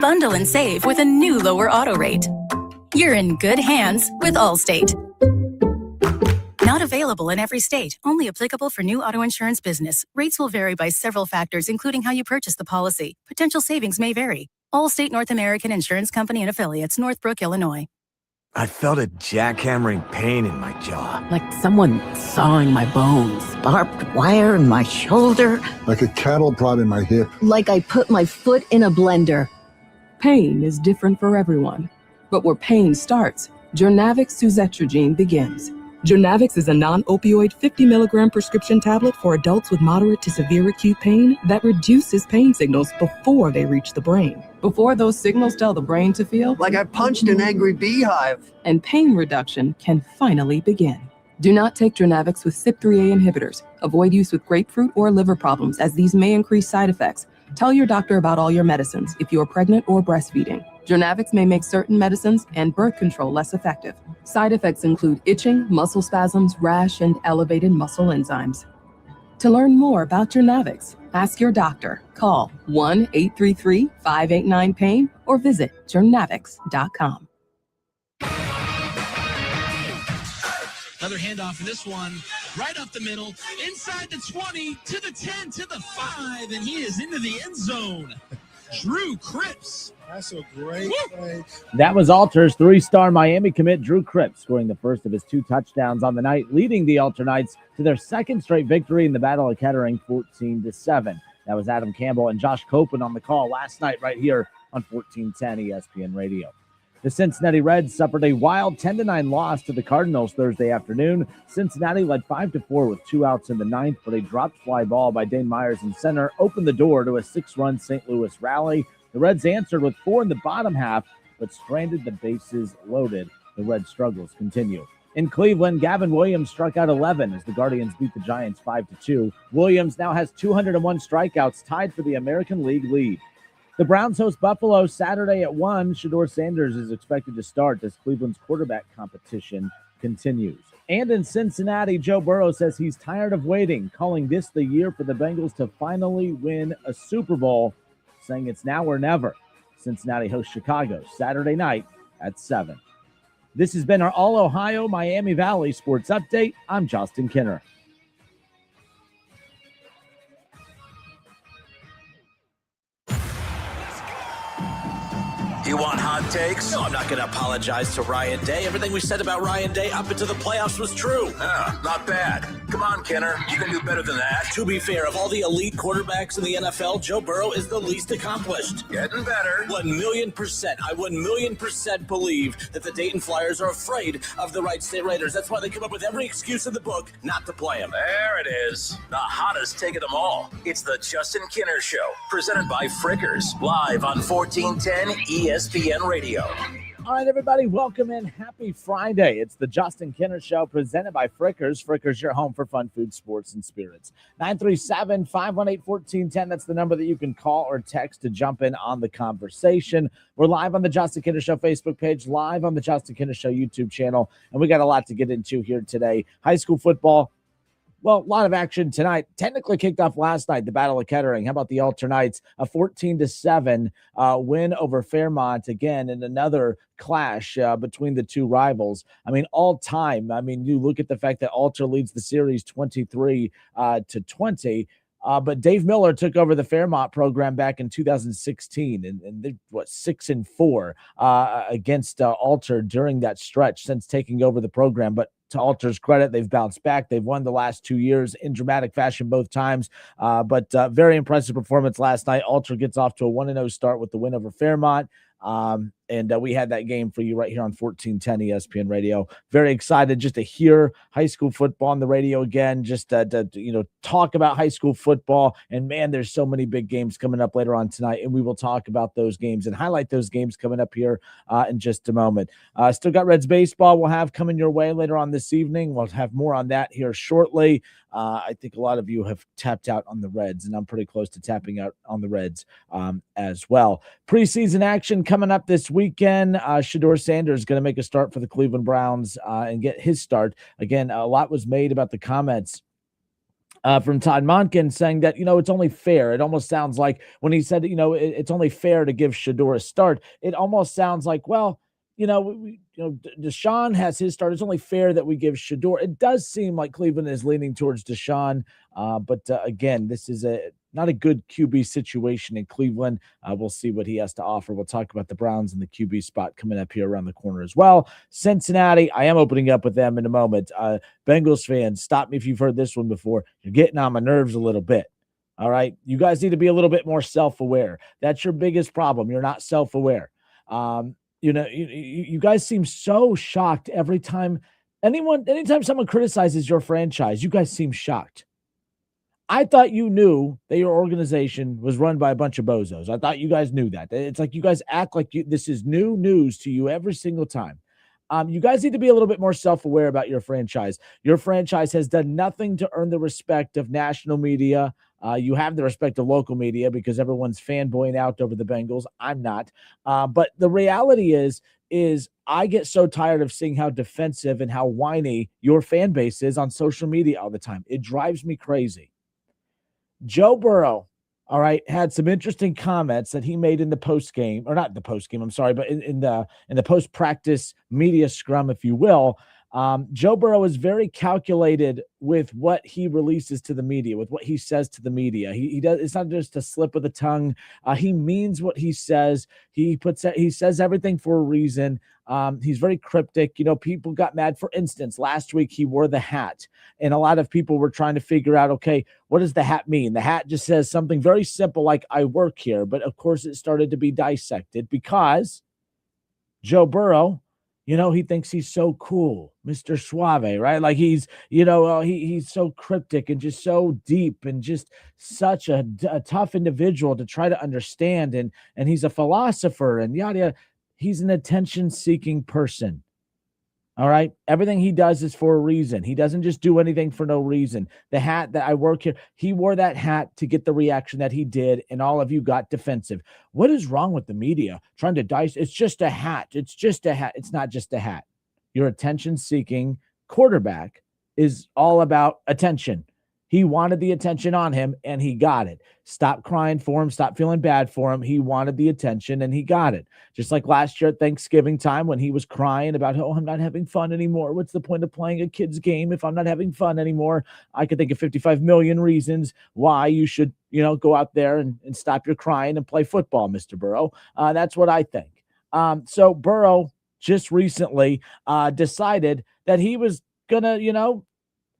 Bundle and save with a new lower auto rate. You're in good hands with Allstate. Not available in every state. Only applicable for new auto insurance business. Rates will vary by several factors, including how you purchase the policy. Potential savings may vary. Allstate North American Insurance Company and Affiliates, Northbrook, Illinois. I felt a jackhammering pain in my jaw. Like someone sawing my bones. Barbed wire in my shoulder. Like a cattle prod in my hip. Like I put my foot in a blender. Pain is different for everyone, but where pain starts, Jurnavix suzetrigine begins. Jurnavix is a non-opioid 50 milligram prescription tablet for adults with moderate to severe acute pain that reduces pain signals before they reach the brain. Before those signals tell the brain to feel like I punched an angry beehive. And pain reduction can finally begin. Do not take Jurnavix with CYP3A inhibitors. Avoid use with grapefruit or liver problems, as these may increase side effects. Tell your doctor about all your medicines if you are pregnant or breastfeeding. Jurnavix may make certain medicines and birth control less effective. Side effects include itching, muscle spasms, rash, and elevated muscle enzymes. To learn more about Jurnavix, ask your doctor. Call 1-833-589-PAIN or visit jurnavix.com. Another handoff in this one, right up the middle, inside the 20, to the 10, to the 5, and he is into the end zone. Drew Cripps. That's a great play. That was Alter's three-star Miami commit Drew Cripps, scoring the first of his 2 touchdowns on the night, leading the Alter Knights to their second straight victory in the Battle of Kettering, 14-7. That was Adam Campbell and Josh Copen on the call last night right here on 1410 ESPN Radio. The Cincinnati Reds suffered a wild 10-9 loss to the Cardinals Thursday afternoon. Cincinnati led 5-4 with 2 outs in the ninth, but a dropped fly ball by Dane Myers in center opened the door to a 6-run St. Louis rally. The Reds answered with 4 in the bottom half, but stranded the bases loaded. The Reds' struggles continue. In Cleveland, Gavin Williams struck out 11 as the Guardians beat the Giants 5-2. Williams now has 201 strikeouts, tied for the American League lead. The Browns host Buffalo Saturday at 1. Shedeur Sanders is expected to start as Cleveland's quarterback competition continues. And in Cincinnati, Joe Burrow says he's tired of waiting, calling this the year for the Bengals to finally win a Super Bowl, saying it's now or never. Cincinnati hosts Chicago Saturday night at 7. This has been our All-Ohio Miami Valley Sports Update. I'm Justin Kinner. You want hot takes? No, I'm not going to apologize to Ryan Day. Everything we said about Ryan Day up into the playoffs was true. Not bad. Come on, Kenner. You can do better than that. To be fair, of all the elite quarterbacks in the NFL, Joe Burrow is the least accomplished. Getting better. 1,000,000%. I 1,000,000% believe that the Dayton Flyers are afraid of the Wright State Raiders. That's why they come up with every excuse in the book not to play them. There it is. The hottest take of them all. It's the Justin Kinner Show, presented by Frickers, live on 1410 ESPN Radio. All right, everybody, welcome in. Happy Friday. It's the Justin Kinner Show presented by Frickers. Frickers, your home for fun, food, sports, and spirits. 937-518-1410. That's the number that you can call or text to jump in on the conversation. We're live on the Justin Kinner Show Facebook page, live on the Justin Kinner Show YouTube channel, and we got a lot to get into here today. High school football. Well, a lot of action tonight. Technically kicked off last night, the Battle of Kettering. How about the Alter Knights? A 14-7 win over Fairmont again in another clash between the two rivals. I mean, all time. I mean, you look at the fact that Alter leads the series 23-20. But Dave Miller took over the Fairmont program back in 2016, and they 6-4 against Alter during that stretch since taking over the program. But to Alter's credit, they've bounced back. They've won the last 2 years in dramatic fashion both times. But very impressive performance last night. Alter gets off to a 1-0 start with the win over Fairmont. And we had that game for you right here on 1410 ESPN Radio. Very excited just to hear high school football on the radio again, just to talk about high school football. And man, there's so many big games coming up later on tonight, and we will talk about those games and highlight those games coming up here in just a moment. Still got Reds baseball we'll have coming your way later on this evening. We'll have more on that here shortly. I think a lot of you have tapped out on the Reds, and I'm pretty close to tapping out on the Reds as well. Preseason action coming up this weekend. Shedeur Sanders is going to make a start for the Cleveland Browns and get his start. Again, a lot was made about the comments from Todd Monken saying that, it's only fair. It almost sounds like when he said, it's only fair to give Shedeur a start. It almost sounds like, well, Deshaun has his start. It's only fair that we give Shedeur. It does seem like Cleveland is leaning towards Deshaun. But again, this is not a good QB situation in Cleveland. We'll see what he has to offer. We'll talk about the Browns and the QB spot coming up here around the corner as well. Cincinnati, I am opening up with them in a moment. Bengals fans, stop me if you've heard this one before. You're getting on my nerves a little bit. All right. You guys need to be a little bit more self-aware. That's your biggest problem. You're not self-aware. You guys seem so shocked every time anytime someone criticizes your franchise, you guys seem shocked. I thought you knew that your organization was run by a bunch of bozos. I thought you guys knew that. It's like you guys act like this is new news to you every single time. You guys need to be a little bit more self-aware about your franchise. Your franchise has done nothing to earn the respect of national media. You have the respect of local media because everyone's fanboying out over the Bengals. I'm not. But the reality is I get so tired of seeing how defensive and how whiny your fan base is on social media all the time. It drives me crazy. Joe Burrow, all right, had some interesting comments that he made in the post-game, or not the post-game, I'm sorry, but in the post-practice media scrum, if you will. Joe Burrow is very calculated with what he releases to the media, with what he says to the media. He does. It's not just a slip of the tongue. He means what he says. He says everything for a reason. He's very cryptic. People got mad. For instance, last week he wore the hat, and a lot of people were trying to figure out, okay, what does the hat mean? The hat just says something very simple like "I work here," but of course it started to be dissected because Joe Burrow, he thinks he's so cool, Mr. Suave, right? Like he's so cryptic and just so deep and just such a tough individual to try to understand. And he's a philosopher and yada, yada. He's an attention-seeking person. All right. Everything he does is for a reason. He doesn't just do anything for no reason. The hat that I work here, he wore that hat to get the reaction that he did, and all of you got defensive. What is wrong with the media trying to dice? It's just a hat. It's just a hat. It's not just a hat. Your attention-seeking quarterback is all about attention. He wanted the attention on him, and he got it. Stop crying for him. Stop feeling bad for him. He wanted the attention, and he got it. Just like last year at Thanksgiving time when he was crying about, I'm not having fun anymore. What's the point of playing a kid's game if I'm not having fun anymore? I could think of 55 million reasons why you should, go out there and stop your crying and play football, Mr. Burrow. That's what I think. So Burrow just recently decided that he was going to,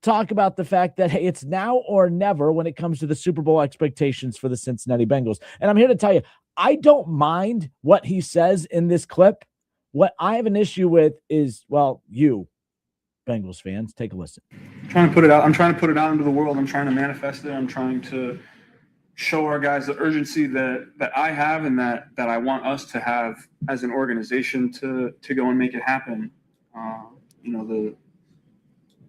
talk about the fact that, hey, it's now or never when it comes to the Super Bowl expectations for the Cincinnati Bengals. And I'm here to tell you, I don't mind what he says in this clip. What I have an issue with is, you Bengals fans, take a listen. I'm trying to put it out into the world. I'm trying to manifest it. I'm trying to show our guys the urgency that I have and that I want us to have as an organization to go and make it happen.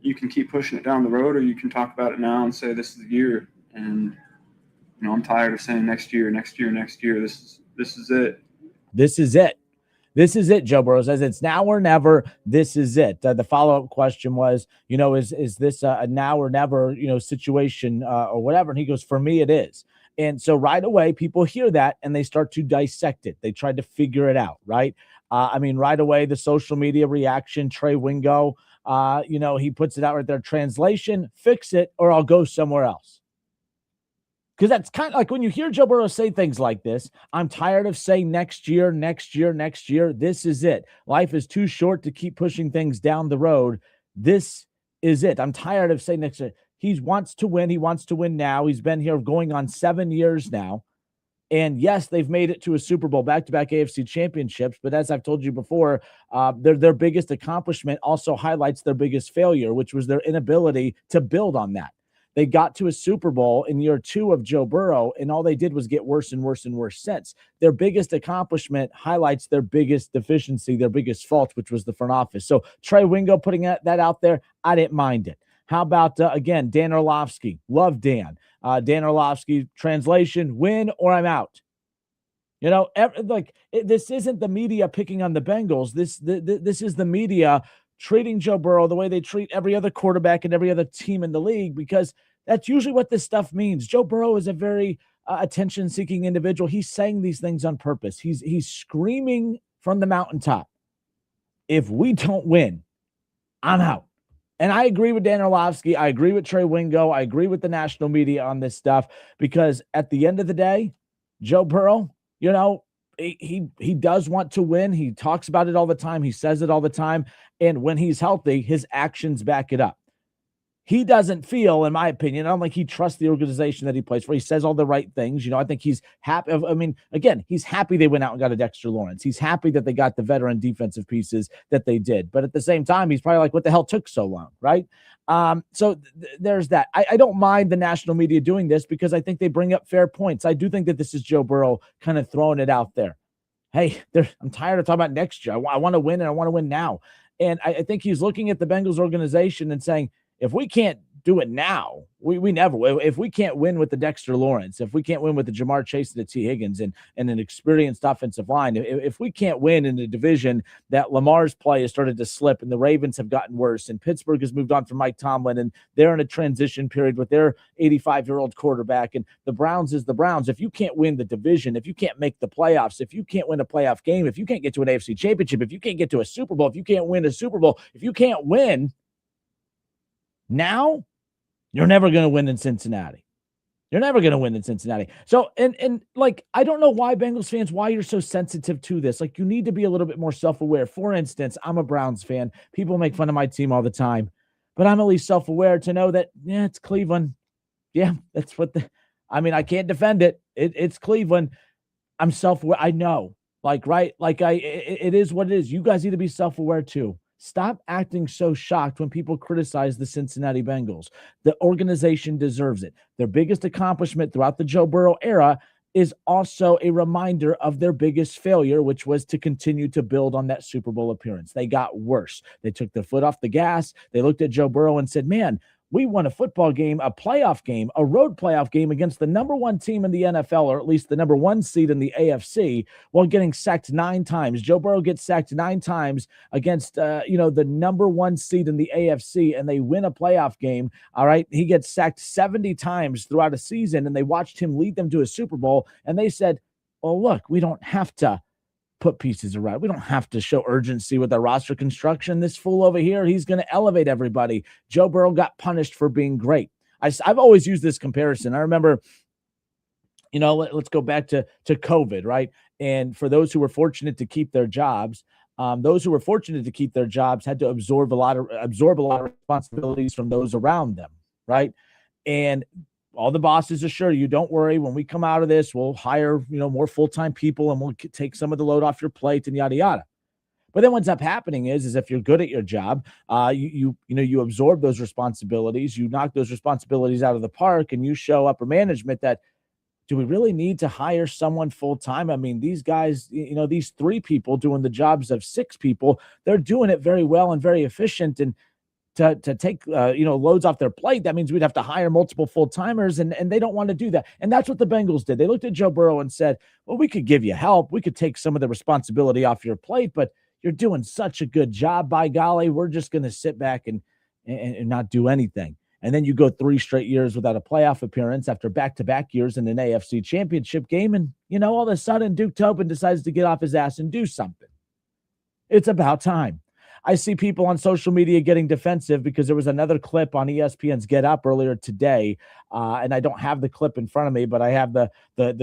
You can keep pushing it down the road, or you can talk about it now and say this is the year. And I'm tired of saying next year. This is it. This is it. This is it. Joe Burrow says it's now or never. This is it. The follow-up question was, is this a now or never, situation or whatever? And he goes, for me, it is. And so right away, people hear that and they start to dissect it. They try to figure it out, right? Right away, the social media reaction, Trey Wingo, he puts it out right there. Translation, fix it, or I'll go somewhere else. Because that's kind of like when you hear Joe Burrow say things like this, I'm tired of saying next year. This is it. Life is too short to keep pushing things down the road. This is it. I'm tired of saying next year. He wants to win. He wants to win now. He's been here going on 7 years now. And yes, they've made it to a Super Bowl, back-to-back AFC championships. But as I've told you before, their biggest accomplishment also highlights their biggest failure, which was their inability to build on that. They got to a Super Bowl in year 2 of Joe Burrow, and all they did was get worse and worse and worse since. Their biggest accomplishment highlights their biggest deficiency, their biggest fault, which was the front office. So Trey Wingo putting that out there, I didn't mind it. How about, again, Dan Orlovsky? Love Dan. Dan Orlovsky, translation, win or I'm out. This isn't the media picking on the Bengals. This is the media treating Joe Burrow the way they treat every other quarterback and every other team in the league, because That's usually what this stuff means. Joe Burrow is a very attention-seeking individual. He's saying these things on purpose. He's screaming from the mountaintop, if we don't win, I'm out. And I agree with Dan Orlovsky. I agree with Trey Wingo. I agree with the national media on this stuff, because at the end of the day, Joe Burrow, he does want to win. He talks about it all the time. He says it all the time. And when he's healthy, his actions back it up. He doesn't feel, in my opinion, I don't think he trusts the organization that he plays for. He says all the right things. I think he's happy. I mean, again, he's happy they went out and got a Dexter Lawrence. He's happy that they got the veteran defensive pieces that they did. But at the same time, he's probably like, what the hell took so long, right? So there's that. I don't mind the national media doing this, because I think they bring up fair points. I do think that this is Joe Burrow kind of throwing it out there. Hey, I'm tired of talking about next year. I want to win, and I want to win now. And I think he's looking at the Bengals organization and saying, if we can't do it now, we never will. If we can't win with the Dexter Lawrence, if we can't win with the Jamar Chase and the T. Higgins and an experienced offensive line, if we can't win in the division that Lamar's play has started to slip and the Ravens have gotten worse and Pittsburgh has moved on from Mike Tomlin and they're in a transition period with their 85-year-old quarterback, and the Browns is the Browns. If you can't win the division, if you can't make the playoffs, if you can't win a playoff game, if you can't get to an AFC championship, if you can't get to a Super Bowl, if you can't win a Super Bowl, if you can't win now, you're never going to win in Cincinnati. You're never going to win in Cincinnati. So, and like, I don't know why, Bengals fans, why you're so sensitive to this. Like, you need to be a little bit more self-aware. For instance, I'm a Browns fan. People make fun of my team all the time, but I'm at least self-aware to know that, yeah, it's Cleveland. Yeah, that's what I can't defend it. It's Cleveland. I'm self-aware. I know, like, right? Like, it is what it is. You guys need to be self-aware too. Stop acting so shocked when people criticize the Cincinnati Bengals. The organization deserves it. Their biggest accomplishment throughout the Joe Burrow era is also a reminder of their biggest failure, which was to continue to build on that Super Bowl appearance. They got worse. They took their foot off the gas. They looked at Joe Burrow and said, man, we won a football game, a playoff game, a road playoff game against the number one team in the NFL, or at least the number one seed in the AFC, while getting sacked 9 times. Joe Burrow gets sacked 9 times against, the number one seed in the AFC, and they win a playoff game. All right. He gets sacked 70 times throughout a season, and they watched him lead them to a Super Bowl. And they said, well, look, we don't have to put pieces around. We don't have to show urgency with our roster construction. This fool over here, he's going to elevate everybody. Joe Burrow got punished for being great. I've always used this comparison. I remember, let's go back to COVID, right? And for those who were fortunate to keep their jobs, had to absorb a lot of responsibilities from those around them, right? And all the bosses assure you, don't worry, when we come out of this, we'll hire, more full-time people and we'll take some of the load off your plate and yada, yada. But then what's up happening is if you're good at your job, you absorb those responsibilities, you knock those responsibilities out of the park, and you show upper management that, do we really need to hire someone full-time? I mean, these guys, these 3 people doing the jobs of 6 people, they're doing it very well and very efficient. And to take, loads off their plate, that means we'd have to hire multiple full-timers, and they don't want to do that. And that's what the Bengals did. They looked at Joe Burrow and said, well, we could give you help. We could take some of the responsibility off your plate, but you're doing such a good job, by golly, we're just going to sit back and not do anything. And then you go 3 straight years without a playoff appearance after back-to-back years in an AFC championship game. And, all of a sudden, Duke Tobin decides to get off his ass and do something. It's about time. I see people on social media getting defensive because there was another clip on ESPN's Get Up earlier today, and I don't have the clip in front of me, but I have the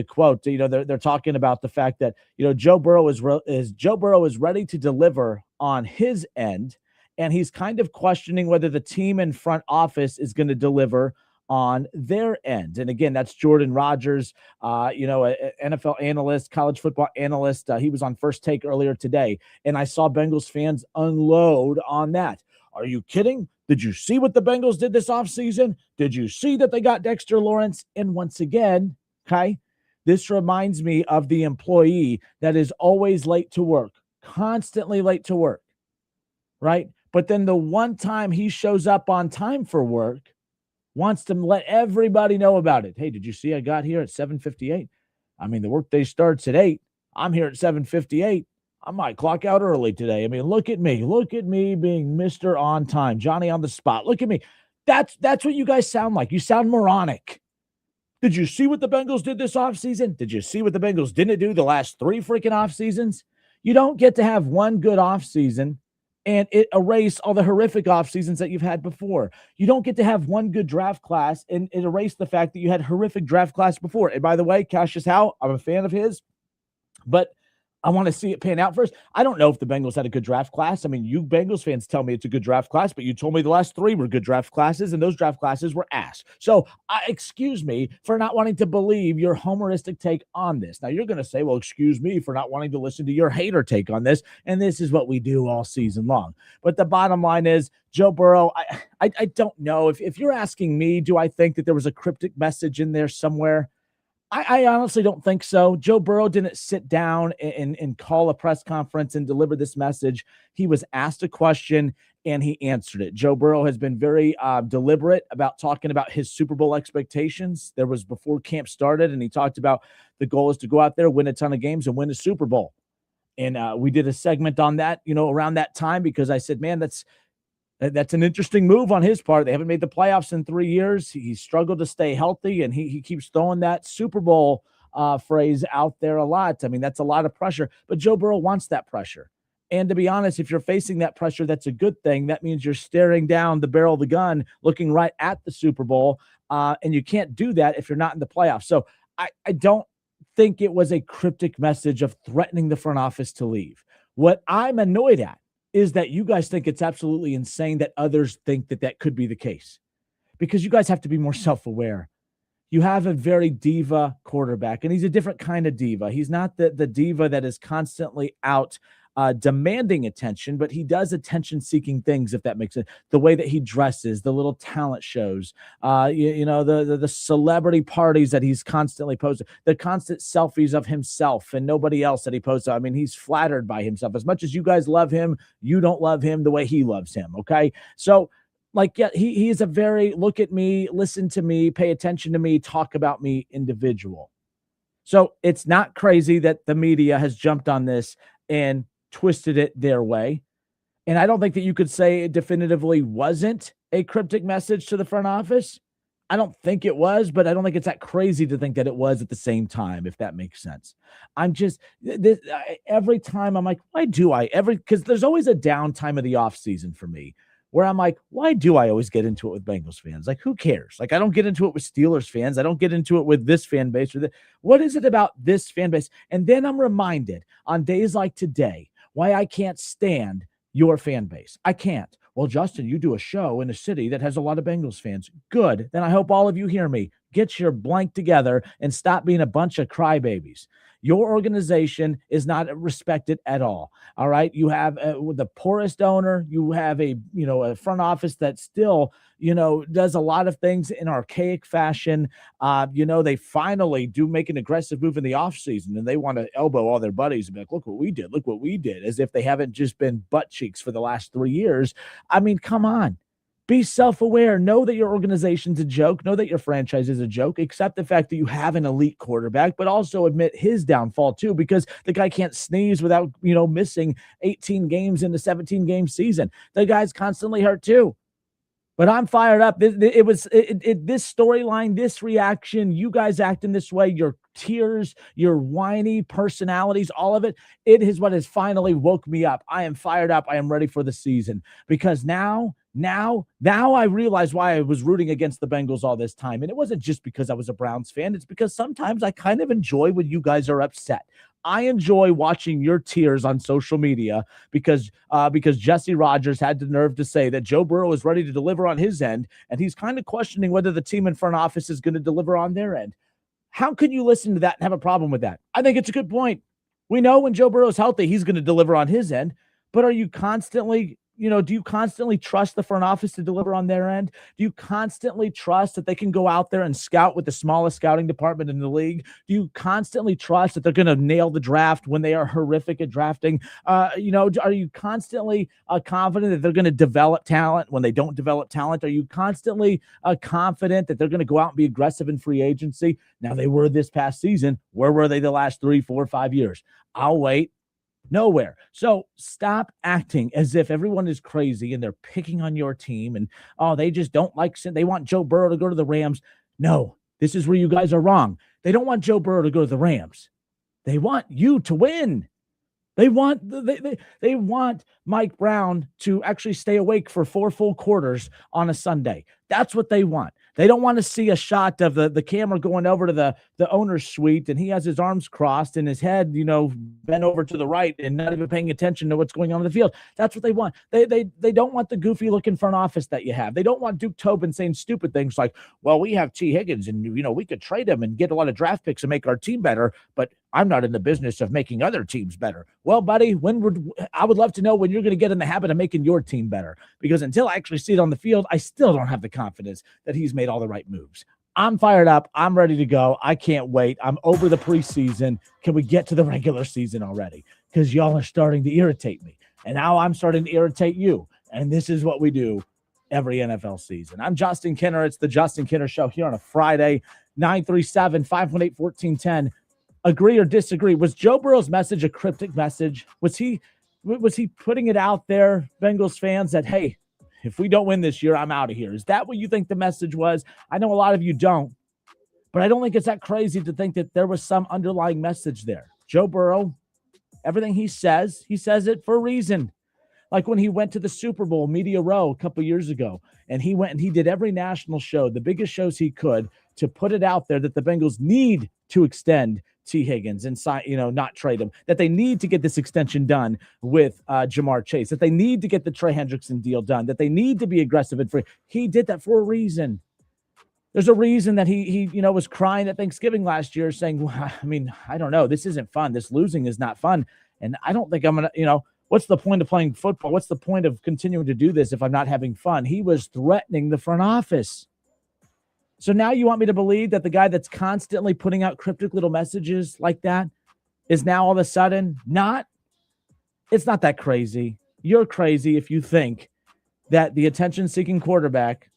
quote. They're talking about the fact that Joe Burrow is ready to deliver on his end, and he's kind of questioning whether the team in front office is going to deliver on their end. And again, that's Jordan Rodgers, an NFL analyst, college football analyst. He was on First Take earlier today, and I saw Bengals fans unload on that. Are you kidding? Did you see what the Bengals did this offseason? Did you see that they got Dexter Lawrence? And once again, okay, this reminds me of the employee that is always late to work, constantly late to work, right? But then the one time he shows up on time for work, wants to let everybody know about it. Hey, did you see I got here at 7:58? I mean, the workday starts at 8. I'm here at 7:58. I might clock out early today. I mean, look at me being Mr. On Time, Johnny on the spot. Look at me. That's what you guys sound like. You sound moronic. Did you see what the Bengals did this offseason? Did you see what the Bengals didn't do the last 3 freaking off seasons? You don't get to have one good off season and it erase all the horrific off seasons that you've had before. You don't get to have one good draft class and it erase the fact that you had horrific draft class before. And by the way, Cassius Howe, I'm a fan of his, but I want to see it pan out first. I don't know if the Bengals had a good draft class. I mean, you Bengals fans tell me it's a good draft class, but you told me the last 3 were good draft classes, and those draft classes were ass. So excuse me for not wanting to believe your homeristic take on this. Now, you're going to say, well, excuse me for not wanting to listen to your hater take on this, and this is what we do all season long. But the bottom line is, Joe Burrow, I don't know. If you're asking me, do I think that there was a cryptic message in there somewhere? I honestly don't think so. Joe Burrow didn't sit down and call a press conference and deliver this message. He was asked a question and he answered it. Joe Burrow has been very deliberate about talking about his Super Bowl expectations. There was before camp started, and he talked about the goal is to go out there, win a ton of games, and win a Super Bowl. And we did a segment on that, around that time, because I said, man, that's an interesting move on his part. They haven't made the playoffs in 3 years. He struggled to stay healthy, and he keeps throwing that Super Bowl phrase out there a lot. I mean, that's a lot of pressure, but Joe Burrow wants that pressure. And to be honest, if you're facing that pressure, that's a good thing. That means you're staring down the barrel of the gun, looking right at the Super Bowl, and you can't do that if you're not in the playoffs. So I don't think it was a cryptic message of threatening the front office to leave. What I'm annoyed at is that you guys think it's absolutely insane that others think that could be the case, because you guys have to be more self-aware. You have a very diva quarterback, and he's a different kind of diva. He's not the diva that is constantly out demanding attention, but he does attention-seeking things, if that makes sense. The way that he dresses, the little talent shows, the celebrity parties that he's constantly posting, the constant selfies of himself and nobody else that he posts. I mean, he's flattered by himself. As much as you guys love him, you don't love him the way he loves him, okay? So, he is a very look at me, listen to me, pay attention to me, talk about me individual. So it's not crazy that the media has jumped on this and twisted it their way. And I don't think that you could say it definitively wasn't a cryptic message to the front office. I don't think it was, but I don't think it's that crazy to think that it was at the same time, if that makes sense. I'm just, every time I'm like, why do I ever, because there's always a downtime of the off season for me where I'm like, why do I always get into it with Bengals fans? Like, who cares? Like, I don't get into it with Steelers fans. I don't get into it with this fan base or what is it about this fan base? And then I'm reminded on days like today, why I can't stand your fan base. I can't. Well, Justin, you do a show in a city that has a lot of Bengals fans. Good. Then I hope all of you hear me. Get your blank together and stop being a bunch of crybabies. Your organization is not respected at all. All right. You have the poorest owner. You have a front office that still, does a lot of things in archaic fashion. They finally do make an aggressive move in the offseason, and they want to elbow all their buddies and be like, look what we did. Look what we did, as if they haven't just been butt cheeks for the last 3 years. I mean, come on. Be self-aware. Know that your organization's a joke. Know that your franchise is a joke. Accept the fact that you have an elite quarterback, but also admit his downfall too, because the guy can't sneeze without, missing 18 games in the 17-game season. The guy's constantly hurt too. But I'm fired up. This storyline, this reaction, you guys acting this way, your tears, your whiny personalities, all of it, it is what has finally woke me up. I am fired up. I am ready for the season, because now I realize why I was rooting against the Bengals all this time. And it wasn't just because I was a Browns fan. It's because sometimes I kind of enjoy when you guys are upset. I enjoy watching your tears on social media because Jesse Rogers had the nerve to say that Joe Burrow is ready to deliver on his end, and he's kind of questioning whether the team in front office is going to deliver on their end. How can you listen to that and have a problem with that? I think it's a good point. We know when Joe Burrow is healthy, he's going to deliver on his end, but are you constantly do you constantly trust the front office to deliver on their end? Do you constantly trust that they can go out there and scout with the smallest scouting department in the league? Do you constantly trust that they're going to nail the draft when they are horrific at drafting? Are you constantly confident that they're going to develop talent when they don't develop talent? Are you constantly confident that they're going to go out and be aggressive in free agency? Now, they were this past season. Where were they the last 3, 4, 5 years? I'll wait. Nowhere. So stop acting as if everyone is crazy and they're picking on your team and, they just don't they want Joe Burrow to go to the Rams. No, this is where you guys are wrong. They don't want Joe Burrow to go to the Rams. They want you to win. They want they want Mike Brown to actually stay awake for 4 full quarters on a Sunday. That's what they want. They don't want to see a shot of the camera going over to the owner's suite and he has his arms crossed and his head, bent over to the right and not even paying attention to what's going on in the field. That's what they want. They don't want the goofy looking front office that you have. They don't want Duke Tobin saying stupid things like, well, we have T. Higgins and, we could trade him and get a lot of draft picks and make our team better, but I'm not in the business of making other teams better. Well, buddy, I would love to know when you're going to get in the habit of making your team better, because until I actually see it on the field, I still don't have the confidence that he's made all the right moves. I'm fired up. I'm ready to go. I can't wait. I'm over the preseason. Can we get to the regular season already? Because y'all are starting to irritate me. And now I'm starting to irritate you. And this is what we do every NFL season. I'm Justin Kinner. It's the Justin Kinner Show here on a Friday, 937-518-1410. Agree or disagree? Was Joe Burrow's message a cryptic message? Was he putting it out there, Bengals fans, that, hey, if we don't win this year, I'm out of here? Is that what you think the message was? I know a lot of you don't, but I don't think it's that crazy to think that there was some underlying message there. Joe Burrow, everything he says it for a reason. Like when he went to the Super Bowl, Media Row, a couple years ago, and he went and he did every national show, the biggest shows he could, to put it out there that the Bengals need to extend T. Higgins and not trade him, that they need to get this extension done with Jamar Chase, that they need to get the Trey Hendrickson deal done, that they need to be aggressive and free. He did that for a reason. There's a reason that he was crying at Thanksgiving last year saying, well, I don't know. This isn't fun. This losing is not fun. And I don't think I'm going to, what's the point of playing football? What's the point of continuing to do this if I'm not having fun? He was threatening the front office. So now you want me to believe that the guy that's constantly putting out cryptic little messages like that is now all of a sudden not? It's not that crazy. You're crazy if you think that the attention-seeking quarterback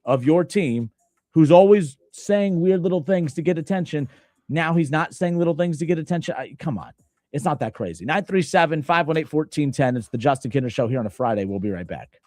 of your team, who's always saying weird little things to get attention, now he's not saying little things to get attention. Come on. It's not that crazy. 937-518-1410. It's the Justin Kinner Show here on a Friday. We'll be right back.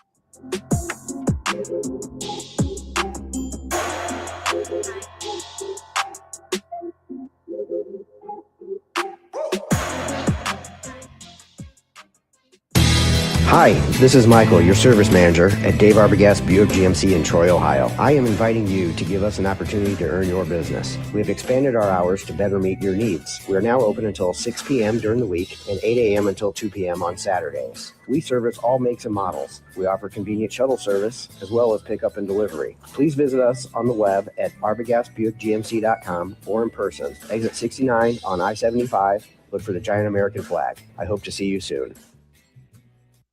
Hi, this is Michael, your service manager at Dave Arbogast Buick GMC in Troy, Ohio. I am inviting you to give us an opportunity to earn your business. We have expanded our hours to better meet your needs. We are now open until 6 p.m. during the week and 8 a.m. until 2 p.m. on Saturdays. We service all makes and models. We offer convenient shuttle service as well as pickup and delivery. Please visit us on the web at arbogastbuickgmc.com or in person. Exit 69 on I-75. Look for the giant American flag. I hope to see you soon.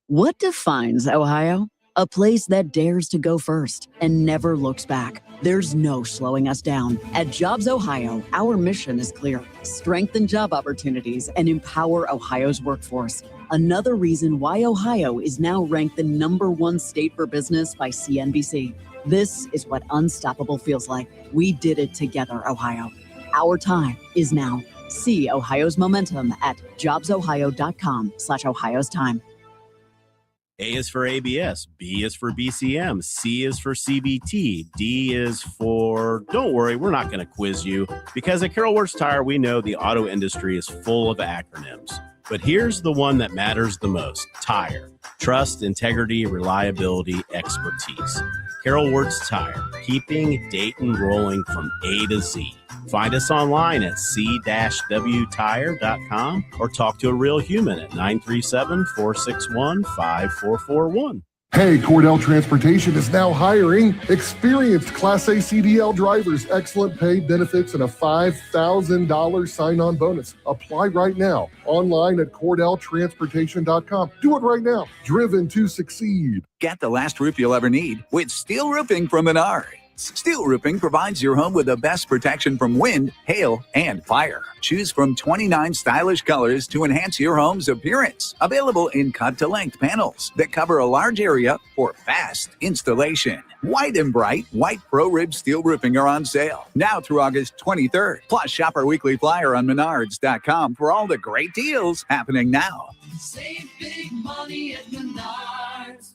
What defines Ohio? A place that dares to go first and never looks back. There's no slowing us down. At Jobs Ohio, our mission is clear. Strengthen job opportunities and empower Ohio's workforce. Another reason why Ohio is now ranked the #1 state for business by CNBC. This is what unstoppable feels like. We did it together, Ohio. Our time is now. See Ohio's momentum at jobsohio.com/Ohio's time. A is for ABS, B is for BCM, C is for CBT, D is for, don't worry, we're not going to quiz you, because at Carroll Wirtz Tire, we know the auto industry is full of acronyms. But here's the one that matters the most: tire. Trust, integrity, reliability, expertise. Carroll Wirtz Tire, keeping Dayton rolling from A to Z. Find us online at c-wtire.com or talk to a real human at 937-461-5441. Hey, Cordell Transportation is now hiring experienced Class A CDL drivers, excellent pay, benefits, and a $5,000 sign-on bonus. Apply right now online at CordellTransportation.com. Do it right now. Driven to succeed. Get the last roof you'll ever need with steel roofing from Menard. Steel roofing provides your home with the best protection from wind, hail, and fire. Choose from 29 stylish colors to enhance your home's appearance. Available in cut-to-length panels that cover a large area for fast installation. White and bright, white pro-rib steel roofing are on sale now through August 23rd. Plus, shop our weekly flyer on Menards.com for all the great deals happening now. Save big money at Menards.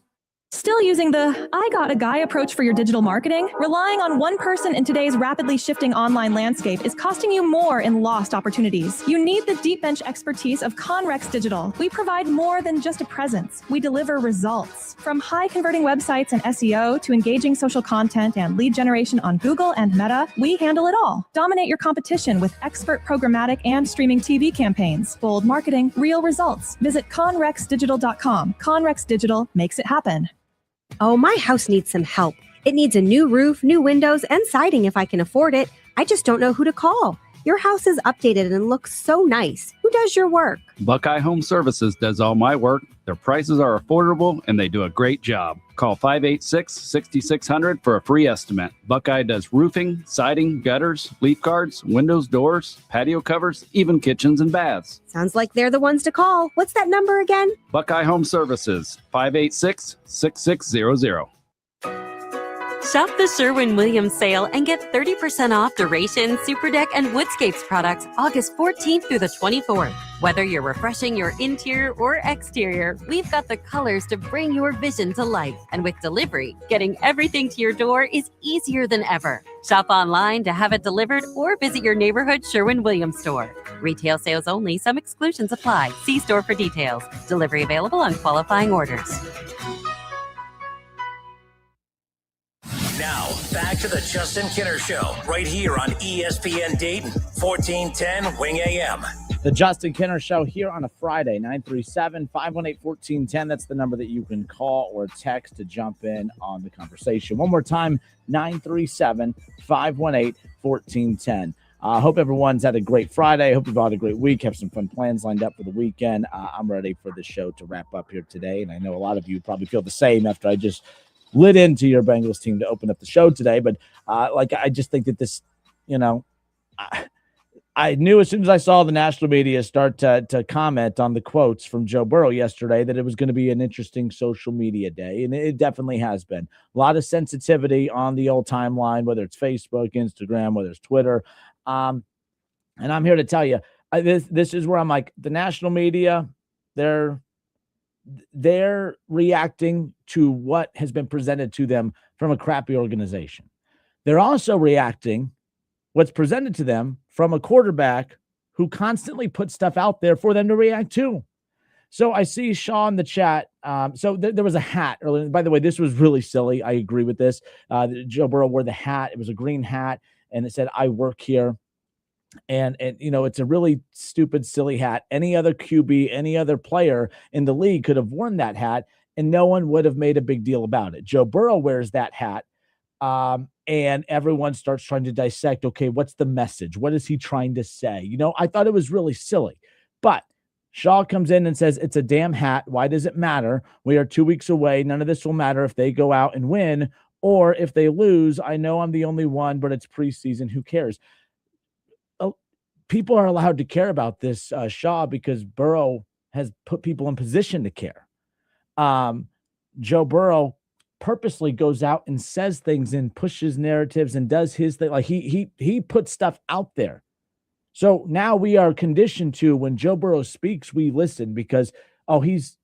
Still using the I got a guy approach for your digital marketing? Relying on one person in today's rapidly shifting online landscape is costing you more in lost opportunities. You need the deep bench expertise of Conrex Digital. We provide more than just a presence. We deliver results. From high converting websites and SEO to engaging social content and lead generation on Google and Meta, we handle it all. Dominate your competition with expert programmatic and streaming TV campaigns. Bold marketing, real results. Visit conrexdigital.com. Conrex Digital makes it happen. Oh, my house needs some help. It needs a new roof, new windows, and siding if I can afford it. I just don't know who to call. Your house is updated and looks so nice. Who does your work? Buckeye Home Services does all my work. Their prices are affordable and they do a great job. Call 586-6600 for a free estimate. Buckeye does roofing, siding, gutters, leaf guards, windows, doors, patio covers, even kitchens and baths. Sounds like they're the ones to call. What's that number again? Buckeye Home Services, 586-6600. Shop the Sherwin-Williams sale and get 30% off Duration, Superdeck, and Woodscapes products August 14th through the 24th. Whether you're refreshing your interior or exterior, we've got the colors to bring your vision to life. And with delivery, getting everything to your door is easier than ever. Shop online to have it delivered or visit your neighborhood Sherwin-Williams store. Retail sales only. Some exclusions apply. See store for details. Delivery available on qualifying orders. Now, back to the Justin Kinner Show, right here on ESPN Dayton, 1410 Wing AM. The Justin Kinner Show here on a Friday, 937-518-1410. That's the number that you can call or text to jump in on the conversation. One more time, 937-518-1410. I hope everyone's had a great Friday. I hope you've all had a great week. Have some fun plans lined up for the weekend. I'm ready for the show to wrap up here today, and I know a lot of you probably feel the same after I just lit into your Bengals team to open up the show today. But I just think that this, I knew as soon as I saw the national media start to comment on the quotes from Joe Burrow yesterday that it was going to be an interesting social media day. And it definitely has been. A lot of sensitivity on the old timeline, whether it's Facebook, Instagram, whether it's Twitter. And I'm here to tell you, this is where I'm like, the national media, they're reacting to what has been presented to them from a crappy organization. They're also reacting what's presented to them from a quarterback who constantly puts stuff out there for them to react to. So I see Shaw in the chat. So there was a hat earlier. By the way, this was really silly. I agree with this. Joe Burrow wore the hat. It was a green hat, and it said, "I work here." And it's a really stupid, silly hat. Any other QB, any other player in the league could have worn that hat, and no one would have made a big deal about it. Joe Burrow wears that hat, and everyone starts trying to dissect, okay, what's the message? What is he trying to say? I thought it was really silly. But Shaw comes in and says, it's a damn hat. Why does it matter? We are 2 weeks away. None of this will matter if they go out and win or if they lose. I know I'm the only one, but it's preseason. Who cares? People are allowed to care about this, Shaw, because Burrow has put people in position to care. Joe Burrow purposely goes out and says things and pushes narratives and does his thing. Like he puts stuff out there. So now we are conditioned to, when Joe Burrow speaks, we listen because,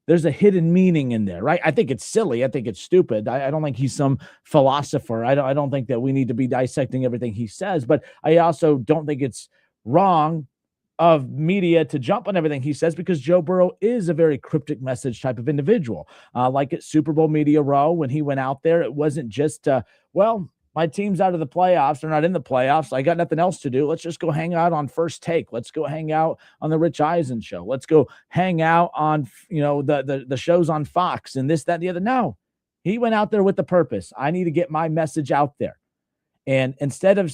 there's a hidden meaning in there, right? I think it's silly. I think it's stupid. I don't think he's some philosopher. I don't think that we need to be dissecting everything he says, but I also don't think it's wrong of media to jump on everything he says, because Joe Burrow is a very cryptic message type of individual. Like at Super Bowl Media Row, when he went out there, it wasn't just, my team's out of the playoffs. They're not in the playoffs. I got nothing else to do. Let's just go hang out on First Take. Let's go hang out on the Rich Eisen show. Let's go hang out on, the shows on Fox and this, that, and the other. No, he went out there with the purpose. I need to get my message out there. And instead of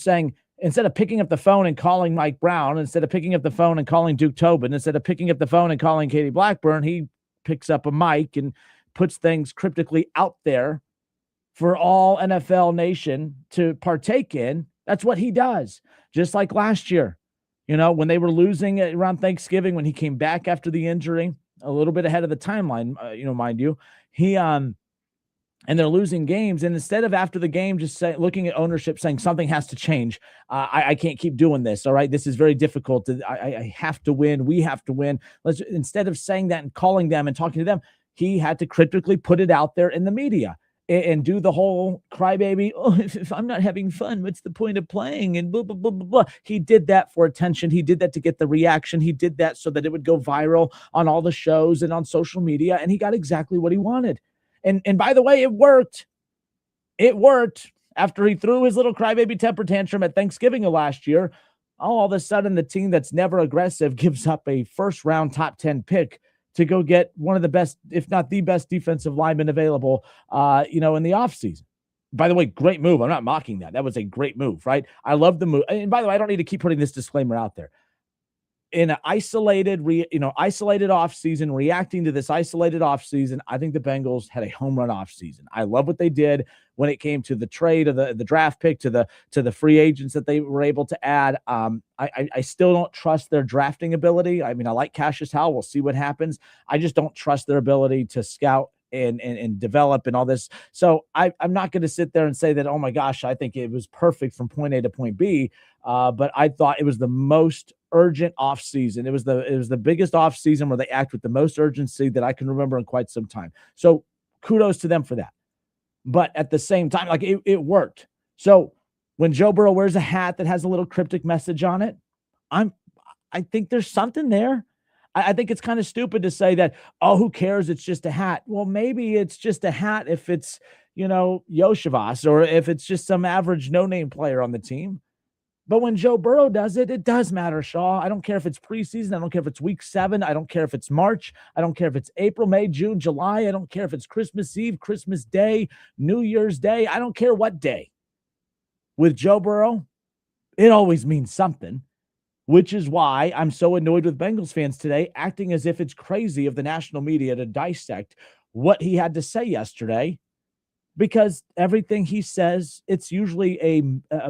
picking up the phone and calling Mike Brown, instead of picking up the phone and calling Duke Tobin, instead of picking up the phone and calling Katie Blackburn, he picks up a mic and puts things cryptically out there for all NFL nation to partake in. That's what he does. Just like last year, when they were losing around Thanksgiving, when he came back after the injury, a little bit ahead of the timeline, mind you, and they're losing games. And instead of after the game, just looking at ownership saying something has to change. I can't keep doing this. All right. This is very difficult. I have to win. We have to win. Instead of saying that and calling them and talking to them, he had to cryptically put it out there in the media and do the whole crybaby. Oh, if I'm not having fun, what's the point of playing? And blah, blah, blah, blah, blah. He did that for attention. He did that to get the reaction. He did that so that it would go viral on all the shows and on social media. And he got exactly what he wanted. And by the way, it worked. It worked. After he threw his little crybaby temper tantrum at Thanksgiving of last year, all of a sudden the team that's never aggressive gives up a first-round top 10 pick to go get one of the best, if not the best defensive lineman available, in the offseason. By the way, great move. I'm not mocking that. That was a great move, right? I love the move. And by the way, I don't need to keep putting this disclaimer out there. In an isolated offseason, reacting to this isolated offseason, I think the Bengals had a home run offseason. I love what they did when it came to the trade of the draft pick to the free agents that they were able to add. I still don't trust their drafting ability. I mean, I like Cassius Howell. We'll see what happens. I just don't trust their ability to scout and develop and all this. So I'm not going to sit there and say that, oh my gosh, I think it was perfect from point A to point B. But I thought it was the most urgent offseason. It was the biggest offseason where they act with the most urgency that I can remember in quite some time. So kudos to them for that. But at the same time, like it worked. So when Joe Burrow wears a hat that has a little cryptic message on it, I think there's something there. I think it's kind of stupid to say that, oh, who cares? It's just a hat. Well, maybe it's just a hat if it's, Yoshivas, or if it's just some average no-name player on the team. But when Joe Burrow does it, it does matter, Shaw. I don't care if it's preseason. I don't care if it's week 7. I don't care if it's March. I don't care if it's April, May, June, July. I don't care if it's Christmas Eve, Christmas Day, New Year's Day. I don't care what day. With Joe Burrow, it always means something, which is why I'm so annoyed with Bengals fans today, acting as if it's crazy of the national media to dissect what he had to say yesterday. Because everything he says, it's usually a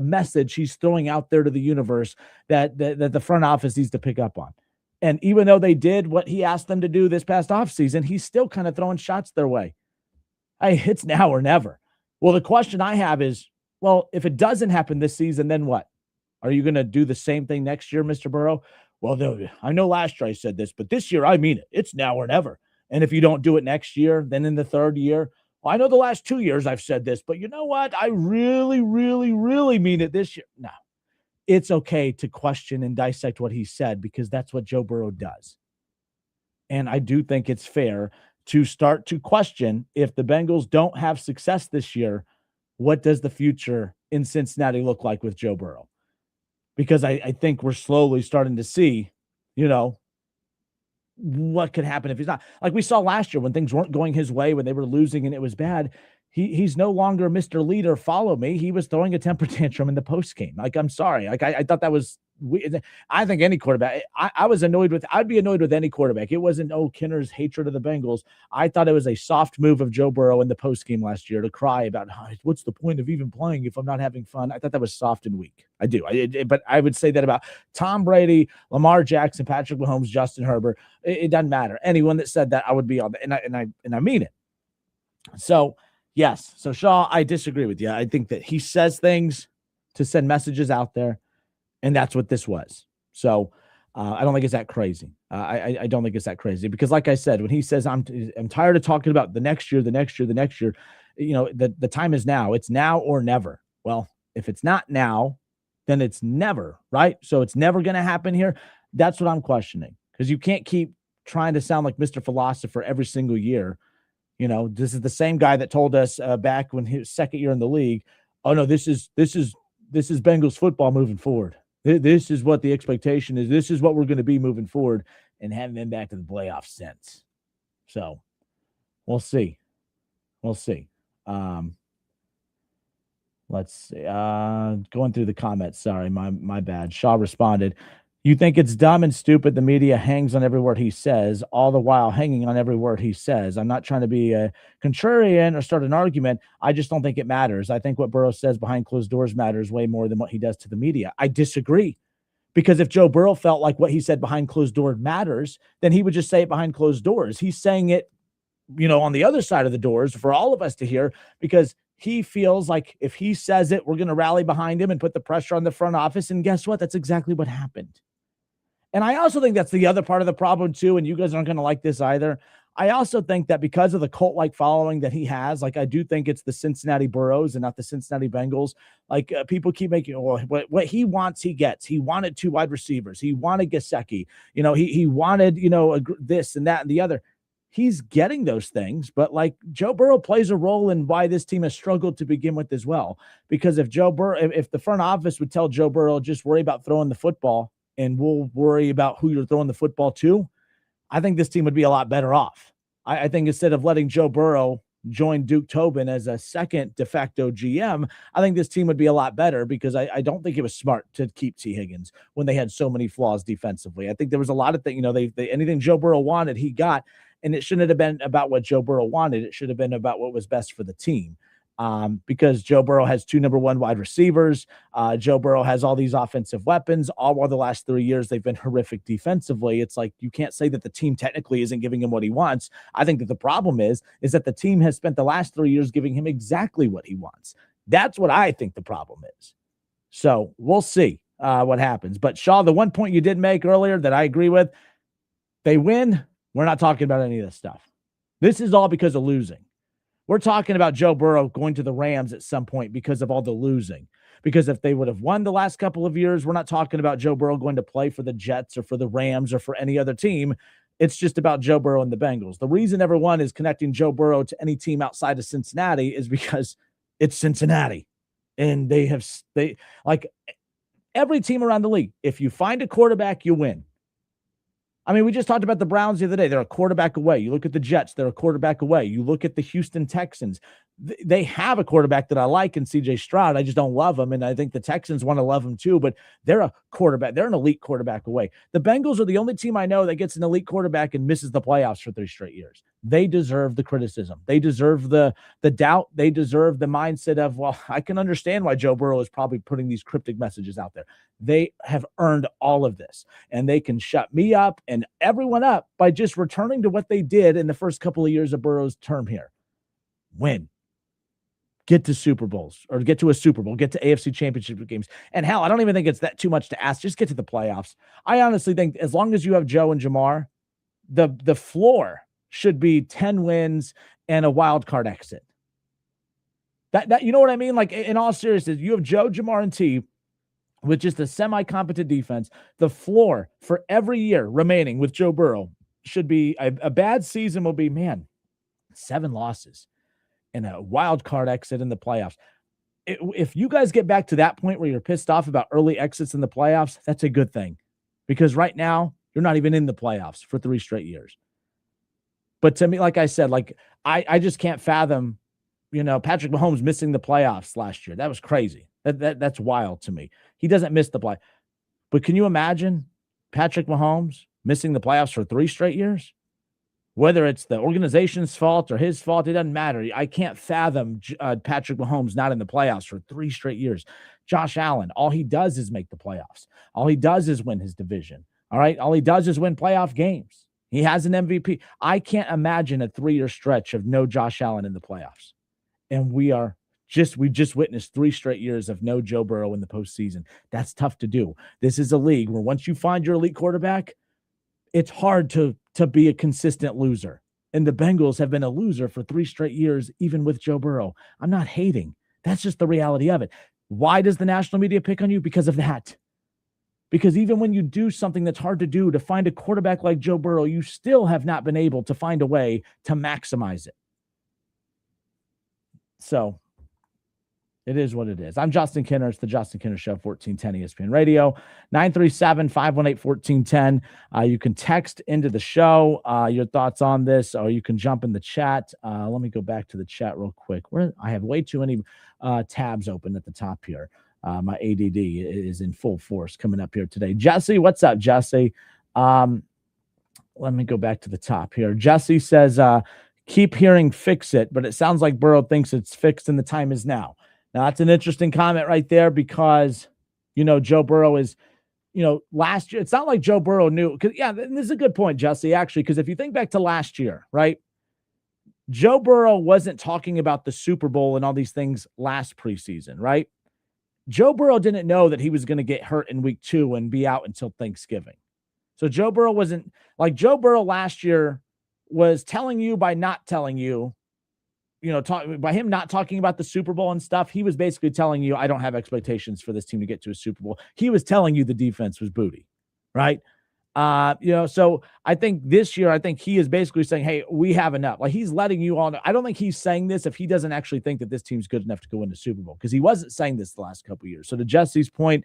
message he's throwing out there to the universe that the front office needs to pick up on. And even though they did what he asked them to do this past offseason, he's still kind of throwing shots their way. Hey, it's now or never. Well, the question I have is, well, if it doesn't happen this season, then what? Are you going to do the same thing next year, Mr. Burrow? Well, no, I know last year I said this, but this year I mean it. It's now or never. And if you don't do it next year, then in the third year, well, I know the last 2 years I've said this, but you know what? I really, really, really mean it this year. No, it's okay to question and dissect what he said because that's what Joe Burrow does. And I do think it's fair to start to question if the Bengals don't have success this year, what does the future in Cincinnati look like with Joe Burrow? Because I think we're slowly starting to see, what could happen if he's not. Like we saw last year when things weren't going his way, when they were losing and it was bad. He's no longer Mr. Leader, follow me. He was throwing a temper tantrum in the post game. Like, I'm sorry. Like I thought that was weird. I think any quarterback, I'd be annoyed with any quarterback. It wasn't, Kinner's hatred of the Bengals. I thought it was a soft move of Joe Burrow in the post game last year to cry about, what's the point of even playing if I'm not having fun? I thought that was soft and weak. I do. But I would say that about Tom Brady, Lamar Jackson, Patrick Mahomes, Justin Herbert. It doesn't matter. Anyone that said that, I would be on that. And I mean it. So, yes. So, Shaw, I disagree with you. I think that he says things to send messages out there, and that's what this was. So, I don't think it's that crazy. I don't think it's that crazy because, like I said, when he says, I'm tired of talking about the next year, the time is now. It's now or never. Well, if it's not now, then it's never, right? So it's never going to happen here. That's what I'm questioning because you can't keep trying to sound like Mr. Philosopher every single year. This is the same guy that told us back when his second year in the league, oh no, this is Bengals football moving forward. This is what the expectation is. This is what we're going to be moving forward, and haven't been back to the playoffs since. So we'll see. Let's see. Going through the comments. Sorry, my bad. Shaw responded. You think it's dumb and stupid the media hangs on every word he says, all the while hanging on every word he says. I'm not trying to be a contrarian or start an argument. I just don't think it matters. I think what Burrow says behind closed doors matters way more than what he does to the media. I disagree. Because if Joe Burrow felt like what he said behind closed doors matters, then he would just say it behind closed doors. He's saying it, on the other side of the doors for all of us to hear, because he feels like if he says it, we're going to rally behind him and put the pressure on the front office. And guess what? That's exactly what happened. And I also think that's the other part of the problem too, and you guys aren't going to like this either. I also think that because of the cult-like following that he has, I do think it's the Cincinnati Burrows and not the Cincinnati Bengals. People keep making, what he wants, he gets. He wanted 2 wide receivers. He wanted Gesicki. He wanted, this and that and the other. He's getting those things, but Joe Burrow plays a role in why this team has struggled to begin with as well. Because if the front office would tell Joe Burrow, just worry about throwing the football, and we'll worry about who you're throwing the football to, I think this team would be a lot better off. I think instead of letting Joe Burrow join Duke Tobin as a second de facto GM, I think this team would be a lot better, because I don't think it was smart to keep T. Higgins when they had so many flaws defensively. I think there was a lot of things, anything Joe Burrow wanted, he got, and it shouldn't have been about what Joe Burrow wanted. It should have been about what was best for the team. Because Joe Burrow has 2 number 1 wide receivers. Joe Burrow has all these offensive weapons. All while the last 3 years, they've been horrific defensively. It's like, you can't say that the team technically isn't giving him what he wants. I think that the problem is that the team has spent the last 3 years giving him exactly what he wants. That's what I think the problem is. So we'll see what happens. But Shaw, the one point you did make earlier that I agree with, they win. We're not talking about any of this stuff. This is all because of losing. We're talking about Joe Burrow going to the Rams at some point because of all the losing. Because if they would have won the last couple of years, we're not talking about Joe Burrow going to play for the Jets or for the Rams or for any other team. It's just about Joe Burrow and the Bengals. The reason everyone is connecting Joe Burrow to any team outside of Cincinnati is because it's Cincinnati. And every team around the league, if you find a quarterback, you win. I mean, we just talked about the Browns the other day. They're a quarterback away. You look at the Jets, they're a quarterback away. You look at the Houston Texans. They have a quarterback that I like in C.J. Stroud. I just don't love him, and I think the Texans want to love him too, but they're a quarterback. They're an elite quarterback away. The Bengals are the only team I know that gets an elite quarterback and misses the playoffs for 3 straight years. They deserve the criticism. They deserve the doubt. They deserve the mindset of, well, I can understand why Joe Burrow is probably putting these cryptic messages out there. They have earned all of this, and they can shut me up and everyone up by just returning to what they did in the first couple of years of Burrow's term here. Win. Get to Super Bowls, or get to a Super Bowl, get to AFC Championship games. And hell, I don't even think it's that too much to ask. Just get to the playoffs. I honestly think as long as you have Joe and Jamar, the floor should be 10 wins and a wild card exit. That you know what I mean? Like, in all seriousness, you have Joe, Jamar, and T with just a semi-competent defense. The floor for every year remaining with Joe Burrow should be a bad season will be, 7 losses and a wild card exit in the playoffs. If you guys get back to that point where you're pissed off about early exits in the playoffs, that's a good thing, because right now you're not even in the playoffs for 3 straight years. But to me, like I said, I just can't fathom, Patrick Mahomes missing the playoffs last year. That was crazy. That's wild to me. He doesn't miss the play. But can you imagine Patrick Mahomes missing the playoffs for 3 straight years? Whether it's the organization's fault or his fault, it doesn't matter. I can't fathom Patrick Mahomes not in the playoffs for 3 straight years. Josh Allen, all he does is make the playoffs. All he does is win his division. All right? All he does is win playoff games. He has an MVP. I can't imagine a 3-year stretch of no Josh Allen in the playoffs. And we just witnessed 3 straight years of no Joe Burrow in the postseason. That's tough to do. This is a league where once you find your elite quarterback, it's hard to be a consistent loser. And the Bengals have been a loser for 3 straight years, even with Joe Burrow. I'm not hating. That's just the reality of it. Why does the national media pick on you? Because of that. Because even when you do something that's hard to do, to find a quarterback like Joe Burrow, you still have not been able to find a way to maximize it. So it is what it is. I'm Justin Kinner. It's the Justin Kinner Show, 1410 ESPN Radio, 937-518-1410. You can text into the show your thoughts on this, or you can jump in the chat. Let me go back to the chat real quick. I have way too many tabs open at the top here. My ADD is in full force coming up here today. Jesse, what's up, Jesse? Let me go back to the top here. Jesse says, keep hearing fix it, but it sounds like Burrow thinks it's fixed and the time is now. Now, that's an interesting comment right there because, Joe Burrow is, last year, it's not like Joe Burrow knew. This is a good point, Jesse, actually, because if you think back to last year, right, Joe Burrow wasn't talking about the Super Bowl and all these things last preseason, right? Joe Burrow didn't know that he was going to get hurt in week 2 and be out until Thanksgiving. So Joe Burrow wasn't like Joe Burrow last year was telling you by not telling you, by him not talking about the Super Bowl and stuff, he was basically telling you, I don't have expectations for this team to get to a Super Bowl. He was telling you the defense was booty, right? So I think this year, he is basically saying, hey, we have enough. Like he's letting you all know. I don't think he's saying this if he doesn't actually think that this team's good enough to go win the Super Bowl, because he wasn't saying this the last couple of years. So to Jesse's point,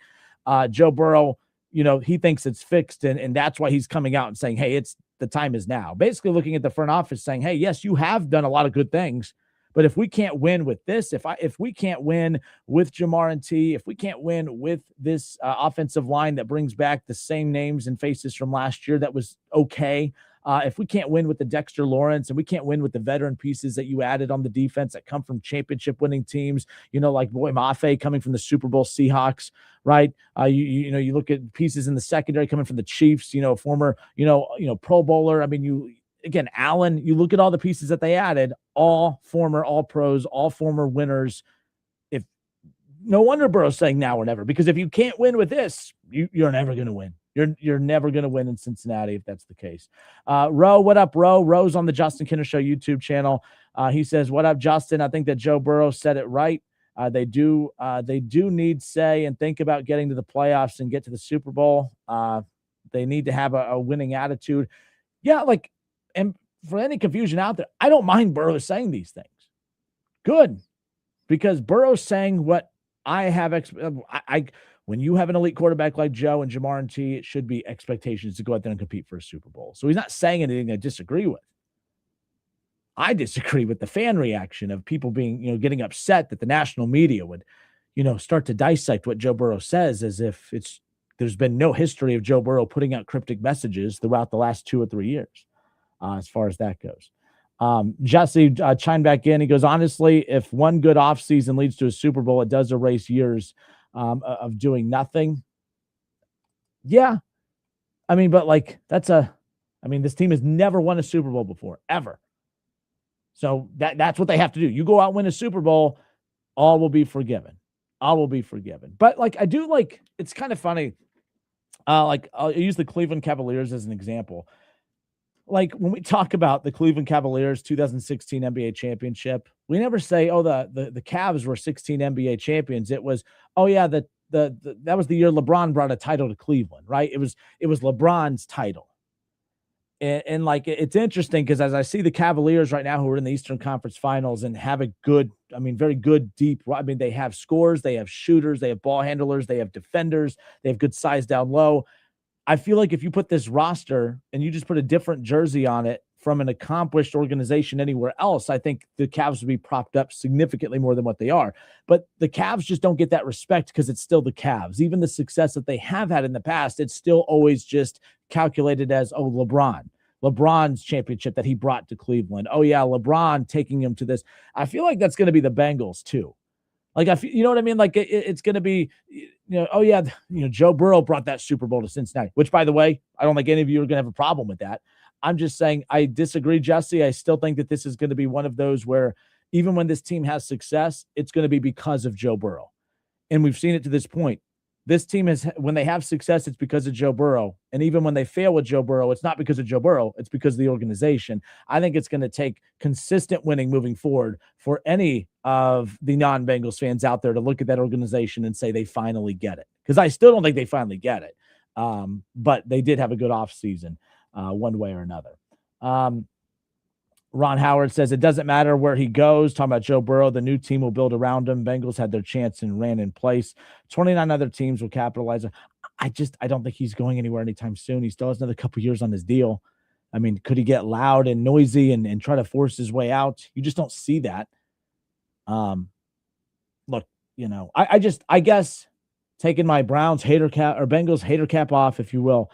Joe Burrow, he thinks it's fixed, and that's why he's coming out and saying, hey, the time is now. Basically looking at the front office saying, hey, yes, you have done a lot of good things, but if we can't win with this, if we can't win with Jamar and T, if we can't win with this offensive line that brings back the same names and faces from last year that was okay, if we can't win with the Dexter Lawrence and we can't win with the veteran pieces that you added on the defense that come from championship winning teams, like Boy Mafe coming from the Super Bowl Seahawks, right? You look at pieces in the secondary coming from the Chiefs, former, Pro Bowler. I mean, again, Allen, you look at all the pieces that they added, all former All Pros, all former winners. No wonder Burrow's saying now or never, because if you can't win with this, you're never going to win. You're never going to win in Cincinnati if that's the case. Ro, what up, Ro? Ro's on the Justin Kinner Show YouTube channel. He says, what up, Justin? I think that Joe Burrow said it right. They do need say and think about getting to the playoffs and get to the Super Bowl. They need to have a winning attitude. Yeah, and for any confusion out there, I don't mind Burrow saying these things. Good, because Burrow's saying what I have. When you have an elite quarterback like Joe and Jamar and T, it should be expectations to go out there and compete for a Super Bowl. So he's not saying anything I disagree with. I disagree with the fan reaction of people being, getting upset that the national media would, start to dissect what Joe Burrow says as if there's been no history of Joe Burrow putting out cryptic messages throughout the last 2 or 3 years, as far as that goes. Jesse chimed back in. He goes, honestly, if one good offseason leads to a Super Bowl, it does erase years of doing nothing. Yeah. I mean, but this team has never won a Super Bowl before, ever. So that's what they have to do. You go out and win a Super Bowl, all will be forgiven. All will be forgiven. But it's kind of funny. I'll use the Cleveland Cavaliers as an example. When we talk about the Cleveland Cavaliers 2016 NBA championship, we never say, oh, the Cavs were 16 NBA champions. It was, oh yeah, that was the year LeBron brought a title to Cleveland, right? It was LeBron's title. And it's interesting because as I see the Cavaliers right now who are in the Eastern Conference Finals and have a good, very good, deep, they have scorers, they have shooters, they have ball handlers, they have defenders, they have good size down low. I feel like if you put this roster and you just put a different jersey on it from an accomplished organization anywhere else, I think the Cavs would be propped up significantly more than what they are. But the Cavs just don't get that respect because it's still the Cavs. Even the success that they have had in the past, it's still always just calculated as, oh, LeBron's championship that he brought to Cleveland. Oh, yeah, LeBron taking him to this. I feel like that's going to be the Bengals too. You know what I mean? It's going to be, oh yeah, Joe Burrow brought that Super Bowl to Cincinnati, which, by the way, I don't think any of you are going to have a problem with that. I'm just saying I disagree, Jesse. I still think that this is going to be one of those where even when this team has success, it's going to be because of Joe Burrow. And we've seen it to this point. This team when they have success, it's because of Joe Burrow. And even when they fail with Joe Burrow, it's not because of Joe Burrow. It's because of the organization. I think it's going to take consistent winning moving forward for any of the non-Bengals fans out there to look at that organization and say they finally get it. Because I still don't think they finally get it. But they did have a good offseason one way or another. Ron Howard says it doesn't matter where he goes. Talking about Joe Burrow, the new team will build around him. Bengals had their chance and ran in place. 29 other teams will capitalize. I don't think he's going anywhere anytime soon. He still has another couple years on his deal. Could he get loud and noisy and try to force his way out? You just don't see that. Look, I guess taking my Browns hater cap or Bengals hater cap off, if you will,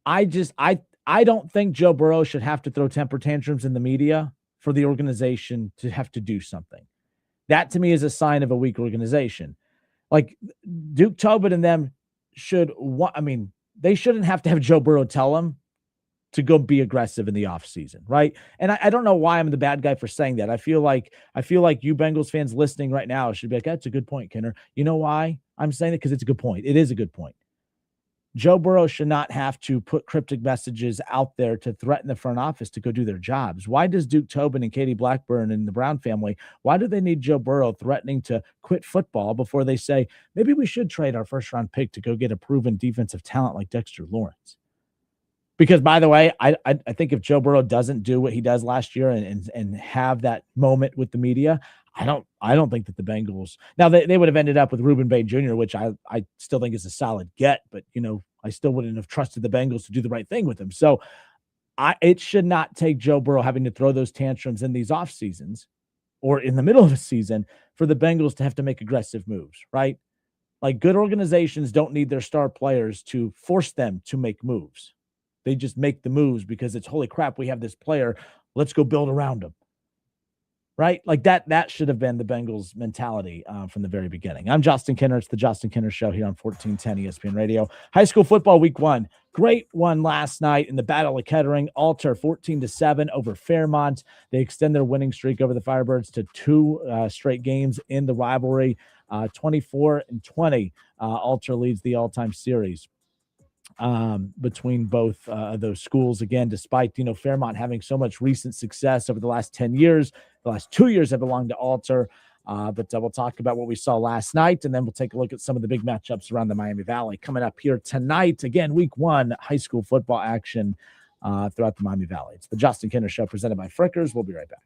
I don't think Joe Burrow should have to throw temper tantrums in the media for the organization to have to do something. That to me is a sign of a weak organization. Like Duke Tobin and them they shouldn't have to have Joe Burrow tell them to go be aggressive in the offseason, right? And I don't know why I'm the bad guy for saying that. I feel like you Bengals fans listening right now should be like, that's a good point, Kenner. You know why I'm saying it? Because it's a good point. It is a good point. Joe Burrow should not have to put cryptic messages out there to threaten the front office to go do their jobs. Why does Duke Tobin and Katie Blackburn and the Brown family, why do they need Joe Burrow threatening to quit football before they say, maybe we should trade our first-round pick to go get a proven defensive talent like Dexter Lawrence? Because, by the way, I think if Joe Burrow doesn't do what he does last year and have that moment with the media, I don't think that the Bengals now they would have ended up with Reuben Bay Jr., which I still think is a solid get, but I still wouldn't have trusted the Bengals to do the right thing with him. So it should not take Joe Burrow having to throw those tantrums in these off seasons or in the middle of a season for the Bengals to have to make aggressive moves, right? Like good organizations don't need their star players to force them to make moves. They just make the moves because it's holy crap, we have this player. Let's go build around him. Right? Like that should have been the Bengals mentality from the very beginning. I'm Justin Kenner. It's the Justin Kenner Show here on 1410 ESPN Radio. High school football week 1. Great one last night in the Battle of Kettering. Alter 14-7 over Fairmont. They extend their winning streak over the Firebirds to 2 straight games in the rivalry. 24-20. Alter leads the all-time series between both those schools. Again, despite Fairmont having so much recent success over the last 10 years, the last 2 years have belonged to Alter. But we'll talk about what we saw last night, and then we'll take a look at some of the big matchups around the Miami Valley coming up here tonight. Again, week 1 high school football action throughout the Miami Valley. It's the Justin Kenner Show presented by Frickers. We'll be right back.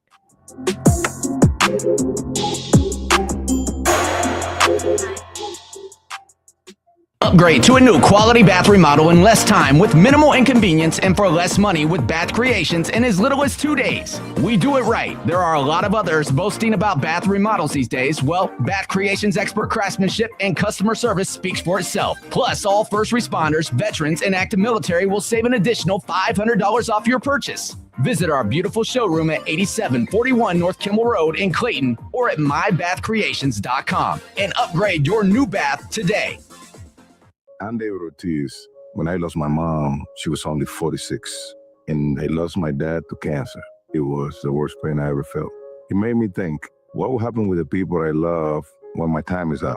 Upgrade to a new quality bath remodel in less time with minimal inconvenience and for less money with Bath Creations in as little as 2 days. We do it right. There are a lot of others boasting about bath remodels these days. Well, Bath Creations' expert craftsmanship and customer service speaks for itself. Plus, all first responders, veterans, and active military will save an additional $500 off your purchase. Visit our beautiful showroom at 8741 North Kimmel Road in Clayton or at mybathcreations.com and upgrade your new bath today. I'm David Ortiz. When I lost my mom, she was only 46, and I lost my dad to cancer. It was the worst pain I ever felt. It made me think, what will happen with the people I love when my time is up?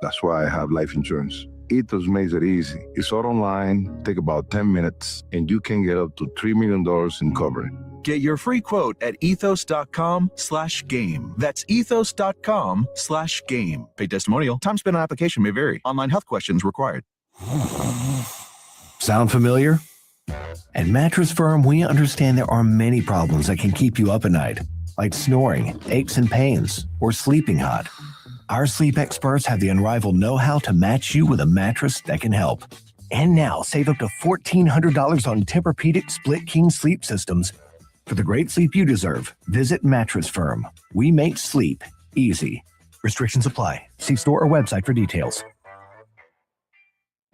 That's why I have life insurance. Ethos makes it easy. It's all online, take about 10 minutes, and you can get up to $3 million in coverage. Get your free quote at ethos.com/game. That's ethos.com/game. Paid testimonial. Time spent on application may vary. Online health questions required. Sound familiar? At Mattress Firm, we understand there are many problems that can keep you up at night, like snoring, aches and pains, or sleeping hot. Our sleep experts have the unrivaled know-how to match you with a mattress that can help. And now, save up to $1,400 on Tempur-Pedic Split King sleep systems. For the great sleep you deserve, visit Mattress Firm. We make sleep easy. Restrictions apply. See store or website for details.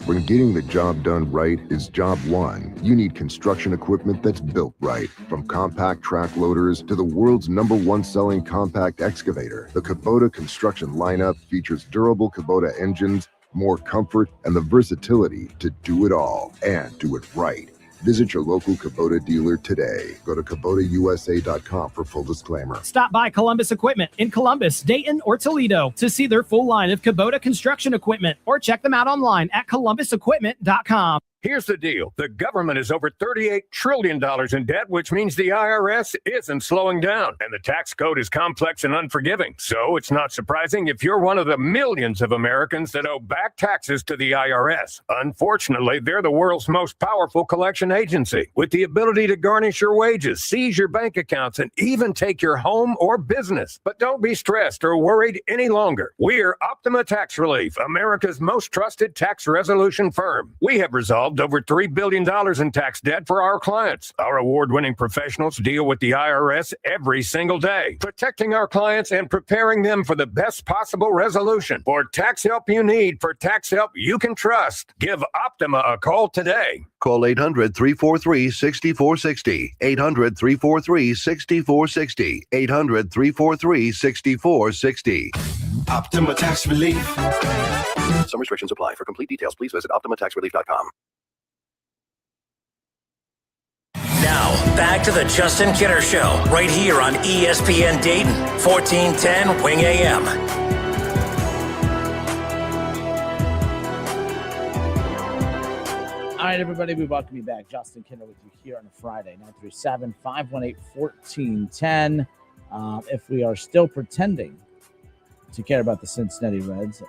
When getting the job done right is job one, you need construction equipment that's built right. From compact track loaders to the world's #1 selling compact excavator, the Kubota construction lineup features durable Kubota engines, more comfort, and the versatility to do it all and do it right. Visit your local Kubota dealer today. Go to KubotaUSA.com for full disclaimer. Stop by Columbus Equipment in Columbus, Dayton, or Toledo to see their full line of Kubota construction equipment, or check them out online at ColumbusEquipment.com. Here's the deal. The government is over $38 trillion in debt, which means the IRS isn't slowing down. And the tax code is complex and unforgiving. So it's not surprising if you're one of the millions of Americans that owe back taxes to the IRS. Unfortunately, they're the world's most powerful collection agency, with the ability to garnish your wages, seize your bank accounts, and even take your home or business. But don't be stressed or worried any longer. We're Optima Tax Relief, America's most trusted tax resolution firm. We have resolved solved over $3 billion in tax debt for our clients. Our award-winning professionals deal with the IRS every single day, protecting our clients and preparing them for the best possible resolution. For tax help you need, for tax help you can trust, give Optima a call today. Call 800-343-6460. 800-343-6460. 800-343-6460. Optima Tax Relief. Some restrictions apply. For complete details, please visit OptimaTaxRelief.com. Now, back to the Justin Kinner Show, right here on ESPN Dayton, 1410 Wing AM. All right, everybody, we welcome you back. Justin Kinner with you here on a Friday, 937-518-1410. If we are still pretending to care about the Cincinnati Reds,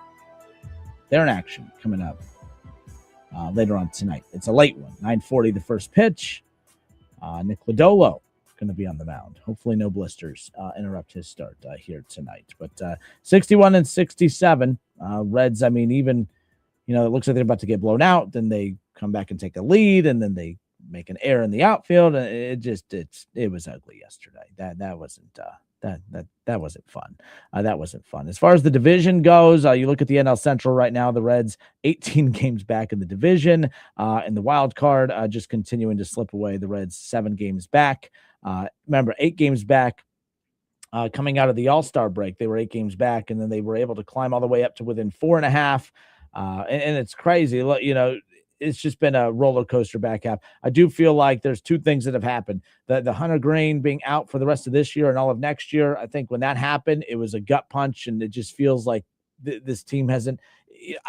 they're in action coming up later on tonight. It's a late one, 9:40 the first pitch. Nick Lodolo going to be on the mound. Hopefully no blisters interrupt his start here tonight. But 61 and 67, Reds, I mean, even, it looks like they're about to get blown out. Then they come back and take a lead, and then they make an error in the outfield. And it was ugly yesterday. That wasn't that wasn't fun. That wasn't fun. As far as the division goes, you look at the NL Central right now, the Reds 18 games back in the division, and the wild card just continuing to slip away. The Reds 7 games back. Remember, 8 games back coming out of the All-Star break. They were 8 games back, and then they were able to climb all the way up to within 4.5. And it's crazy. It's just been a roller coaster back half. I do feel like there's 2 things that have happened. The Hunter Green being out for the rest of this year and all of next year. I think when that happened, it was a gut punch, and it just feels like this team hasn't.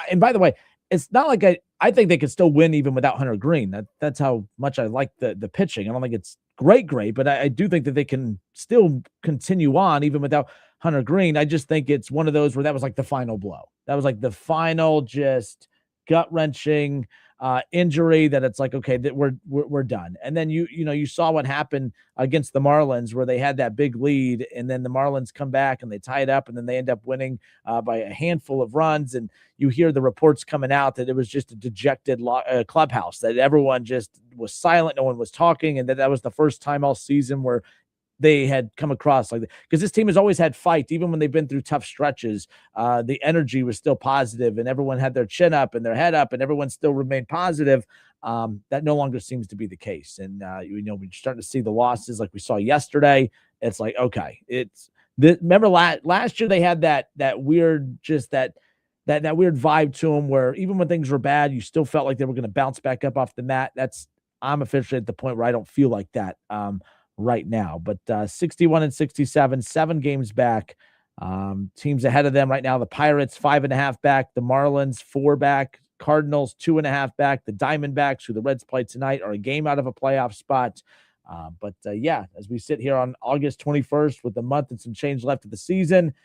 And by the way, it's not like I think they could still win even without Hunter Green. That's how much I like the pitching. I don't think it's great, but I do think that they can still continue on even without Hunter Green. I just think it's one of those where that was like the final blow. That was like the final just gut-wrenching injury that it's like, okay, that we're done. And then you saw what happened against the Marlins, where they had that big lead, and then the Marlins come back and they tie it up, and then they end up winning by a handful of runs. And you hear the reports coming out that it was just a dejected clubhouse, that everyone just was silent, no one was talking, and that was the first time all season where they had come across like that. Because this team has always had fight, even when they've been through tough stretches. The energy was still positive, and everyone had their chin up and their head up, and everyone still remained positive. That no longer seems to be the case. And we're starting to see the losses like we saw yesterday. It's like, okay, remember last year they had that weird, just that weird vibe to them, where even when things were bad, you still felt like they were going to bounce back up off the mat. I'm officially at the point where I don't feel like that right now. But 61 and 67, 7 games back. Teams ahead of them right now: the Pirates 5.5 back, the Marlins 4 back, Cardinals 2.5 back, the Diamondbacks, who the Reds play tonight, are a game out of a playoff spot. But as we sit here on August 21st with a month and some change left of the season,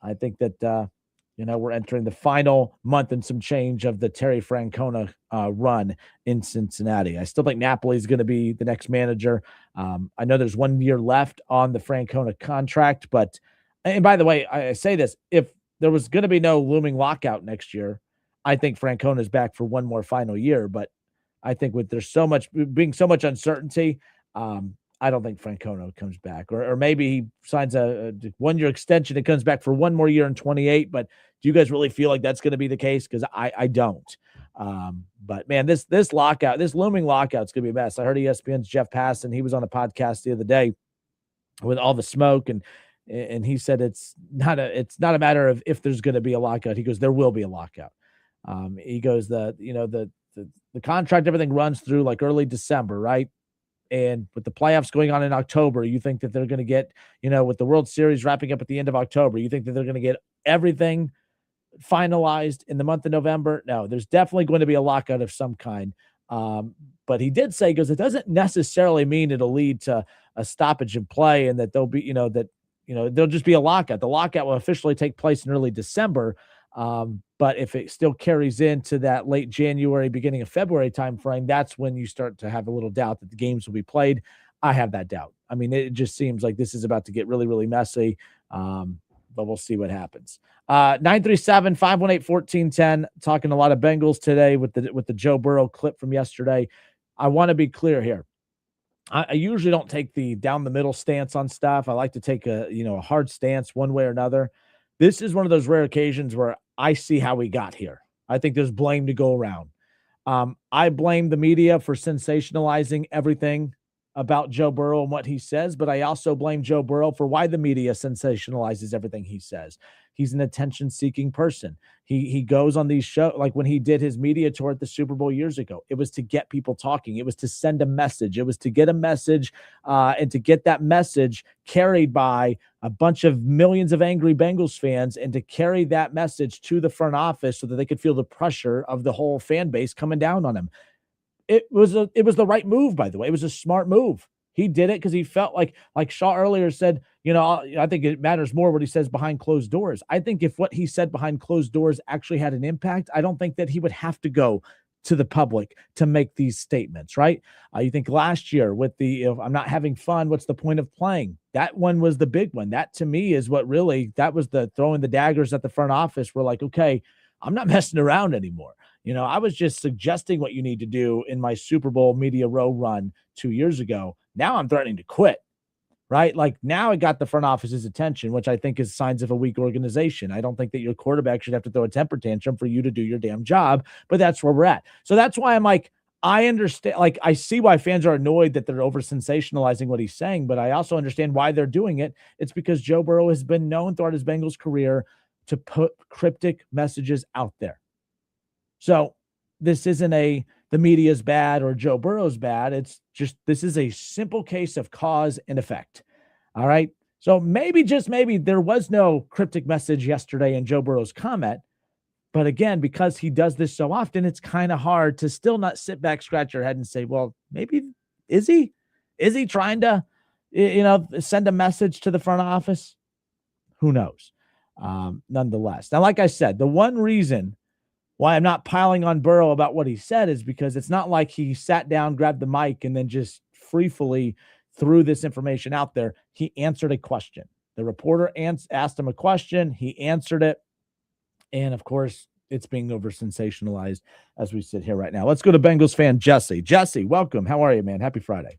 I think that we're entering the final month and some change of the Terry Francona run in Cincinnati. I still think Napoli is going to be the next manager. I know there's 1 year left on the Francona contract, and by the way, I say this, if there was going to be no looming lockout next year, I think Francona is back for one more final year. But I think with there's so much uncertainty, I don't think Francona comes back, or maybe he signs a 1 year extension and comes back for one more year in 28. But do you guys really feel like that's going to be the case? Because I don't. But man, this looming lockout is going to be a mess. I heard ESPN's Jeff Passan. He was on a podcast the other day with all the smoke, and he said it's not a matter of if there's going to be a lockout. He goes, there will be a lockout. He goes, the contract, everything runs through like early December, right? And with the playoffs going on in October, you think that they're going to get, with the World Series wrapping up at the end of October, you think that they're going to get everything finalized in the month of November? No, there's definitely going to be a lockout of some kind. But he did say, because it doesn't necessarily mean it'll lead to a stoppage in play, and that there'll be, there'll just be a lockout. The lockout will officially take place in early December. But if it still carries into that late January, beginning of February timeframe, that's when you start to have a little doubt that the games will be played. I have that doubt. I mean, it just seems like this is about to get really, really messy. but we'll see what happens. 937-518-1410. Talking a lot of Bengals today with the Joe Burrow clip from yesterday. I want to be clear here. I usually don't take the down the middle stance on stuff. I like to take a hard stance one way or another. This is one of those rare occasions where I see how we got here. I think there's blame to go around. I blame the media for sensationalizing everything about Joe Burrow and what he says, but I also blame Joe Burrow for why the media sensationalizes everything he says. He's an attention-seeking person. He goes on these shows, like when he did his media tour at the Super Bowl years ago. It was to get people talking. It was to send a message. It was to get a message and to get that message carried by a bunch of millions of angry Bengals fans and to carry that message to the front office so that they could feel the pressure of the whole fan base coming down on him. It was the right move, by the way. It was a smart move. He did it because he felt like Shaw earlier said, I think it matters more what he says behind closed doors. I think if what he said behind closed doors actually had an impact, I don't think that he would have to go to the public to make these statements, right? You think last year with if I'm not having fun, what's the point of playing? That one was the big one. That to me is what really, that was the throwing the daggers at the front office. We're like, okay, I'm not messing around anymore. I was just suggesting what you need to do in my Super Bowl media row run 2 years ago. Now I'm threatening to quit, right? Like now it got the front office's attention, which I think is signs of a weak organization. I don't think that your quarterback should have to throw a temper tantrum for you to do your damn job, but that's where we're at. So that's why I'm like, I understand, like I see why fans are annoyed that they're over sensationalizing what he's saying, but I also understand why they're doing it. It's because Joe Burrow has been known throughout his Bengals career to put cryptic messages out there. So this isn't the media's bad or Joe Burrow's bad. It's just, this is a simple case of cause and effect. All right. So maybe, just maybe, there was no cryptic message yesterday in Joe Burrow's comment. But again, because he does this so often, it's kind of hard to still not sit back, scratch your head and say, well, maybe is he trying to, send a message to the front office? Who knows? Nonetheless. Now, like I said, the one reason why I'm not piling on Burrow about what he said is because it's not like he sat down, grabbed the mic, and then just freefully threw this information out there. He answered a question. The reporter asked him a question. He answered it. And, of course, it's being over-sensationalized as we sit here right now. Let's go to Bengals fan Jesse. Jesse, welcome. How are you, man? Happy Friday.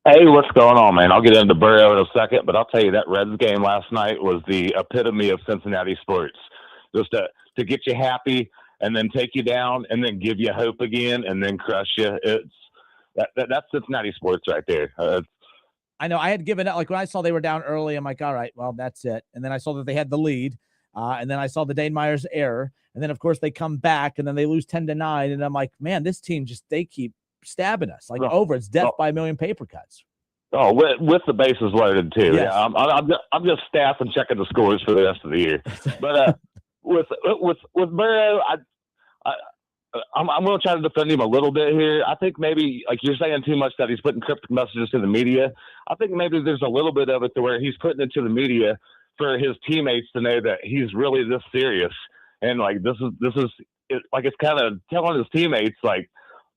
Hey, what's going on, man? I'll get into Burrow in a second, but I'll tell you that Reds game last night was the epitome of Cincinnati sports. Just to get you happy and then take you down and then give you hope again and then crush you. That's Cincinnati sports right there. I know I had given up, like when I saw they were down early, I'm like, all right, well, that's it. And then I saw that they had the lead. And then I saw the Dane Myers error. And then, of course, they come back and then they lose 10-9. And I'm like, man, this team they keep stabbing us it's death by a million paper cuts. Oh, with the bases loaded too. Yes. Yeah, I'm just staffing, checking the scores for the rest of the year. But with Burrow, I'm going to try to defend him a little bit here. I think maybe, like you're saying too much that he's putting cryptic messages to the media. I think maybe there's a little bit of it to where he's putting it to the media for his teammates to know that he's really this serious. And like, this is like, it's kind of telling his teammates, like,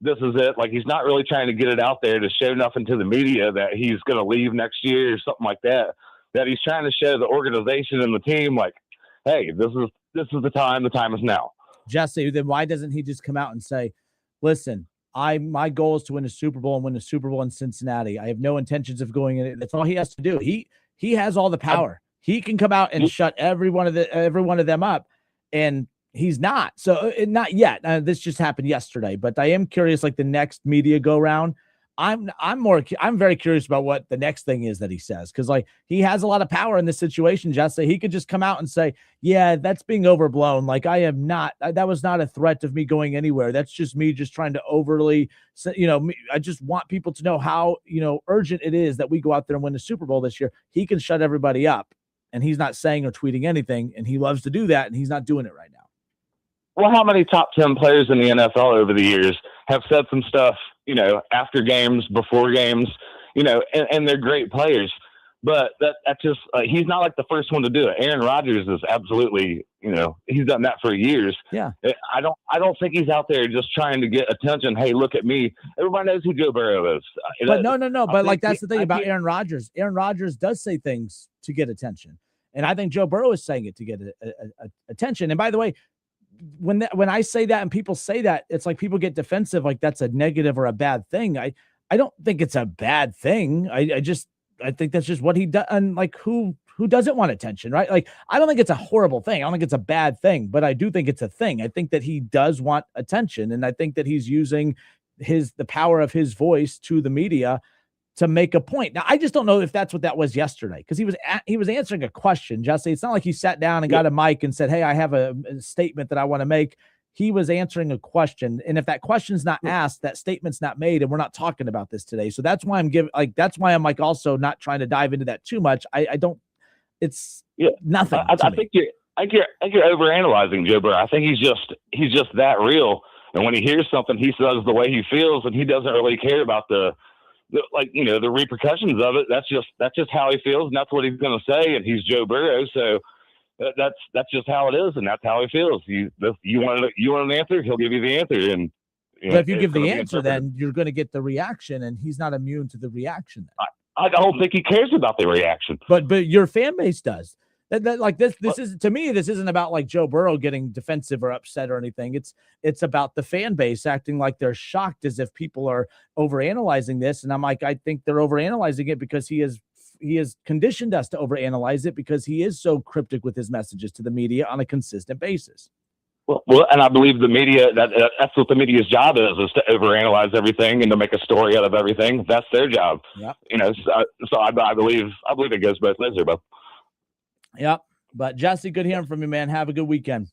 this is it. Like, he's not really trying to get it out there to show nothing to the media that he's going to leave next year or something like that. That he's trying to show the organization and the team, like, hey, this is the time. The time is now. Jesse, then why doesn't he just come out and say, listen, my goal is to win a Super Bowl and win a Super Bowl in Cincinnati. I have no intentions of going in it. That's all he has to do. He has all the power. He can come out and shut every one of them up, and he's not. So not yet. This just happened yesterday, but I am curious, like the next media go round. I'm very curious about what the next thing is that he says. Cause like he has a lot of power in this situation, Jesse. He could just come out and say, yeah, that's being overblown. Like that was not a threat of me going anywhere. That's just me just trying to overly, I just want people to know how, urgent it is that we go out there and win the Super Bowl this year. He can shut everybody up, and he's not saying or tweeting anything, and he loves to do that. And he's not doing it right now. Well, how many top 10 players in the NFL over the years have said some stuff, after games, before games, and they're great players, but that just, he's not like the first one to do it. Aaron Rodgers is absolutely, he's done that for years. Yeah. I don't think he's out there just trying to get attention. Hey, look at me. Everybody knows who Joe Burrow is. But no. But like, that's the thing about Aaron Rodgers. Aaron Rodgers does say things to get attention. And I think Joe Burrow is saying it to get attention. And by the way, when I say that and people say that, it's like people get defensive, like that's a negative or a bad thing. I don't think it's a bad thing. I think that's just what he does. And like who doesn't want attention, right? Like, I don't think it's a horrible thing. I don't think it's a bad thing, but I do think it's a thing. I think that he does want attention. And I think that he's using the power of his voice to the media to make a point. Now, I just don't know if that's what that was yesterday, because he was answering a question, Jesse. It's not like he sat down and got a mic and said, hey, I have a statement that I want to make. He was answering a question. And if that question's not asked, that statement's not made, and we're not talking about this today. So that's why I'm also not trying to dive into that too much. It's nothing. I think you're overanalyzing Joe Burrow. I think he's just that real. And when he hears something, he says the way he feels, and he doesn't really care about the repercussions of it. That's just how he feels, and that's what he's going to say. And he's Joe Burrow, so that's just how it is, and that's how he feels. You want an answer, he'll give you the answer. And but if you give the answer, then you're going to get the reaction, and he's not immune to the reaction. I don't think he cares about the reaction. But your fan base does. This is, to me, this isn't about like Joe Burrow getting defensive or upset or anything. It's about the fan base acting like they're shocked, as if people are overanalyzing this. And I'm like, I think they're overanalyzing it because he has conditioned us to overanalyze it, because he is so cryptic with his messages to the media on a consistent basis. Well, and I believe the media, that's what the media's job is to overanalyze everything and to make a story out of everything. That's their job. Yeah. So I believe it goes both ways there, Bob. Yep. But Jesse, good hearing from you, man. Have a good weekend.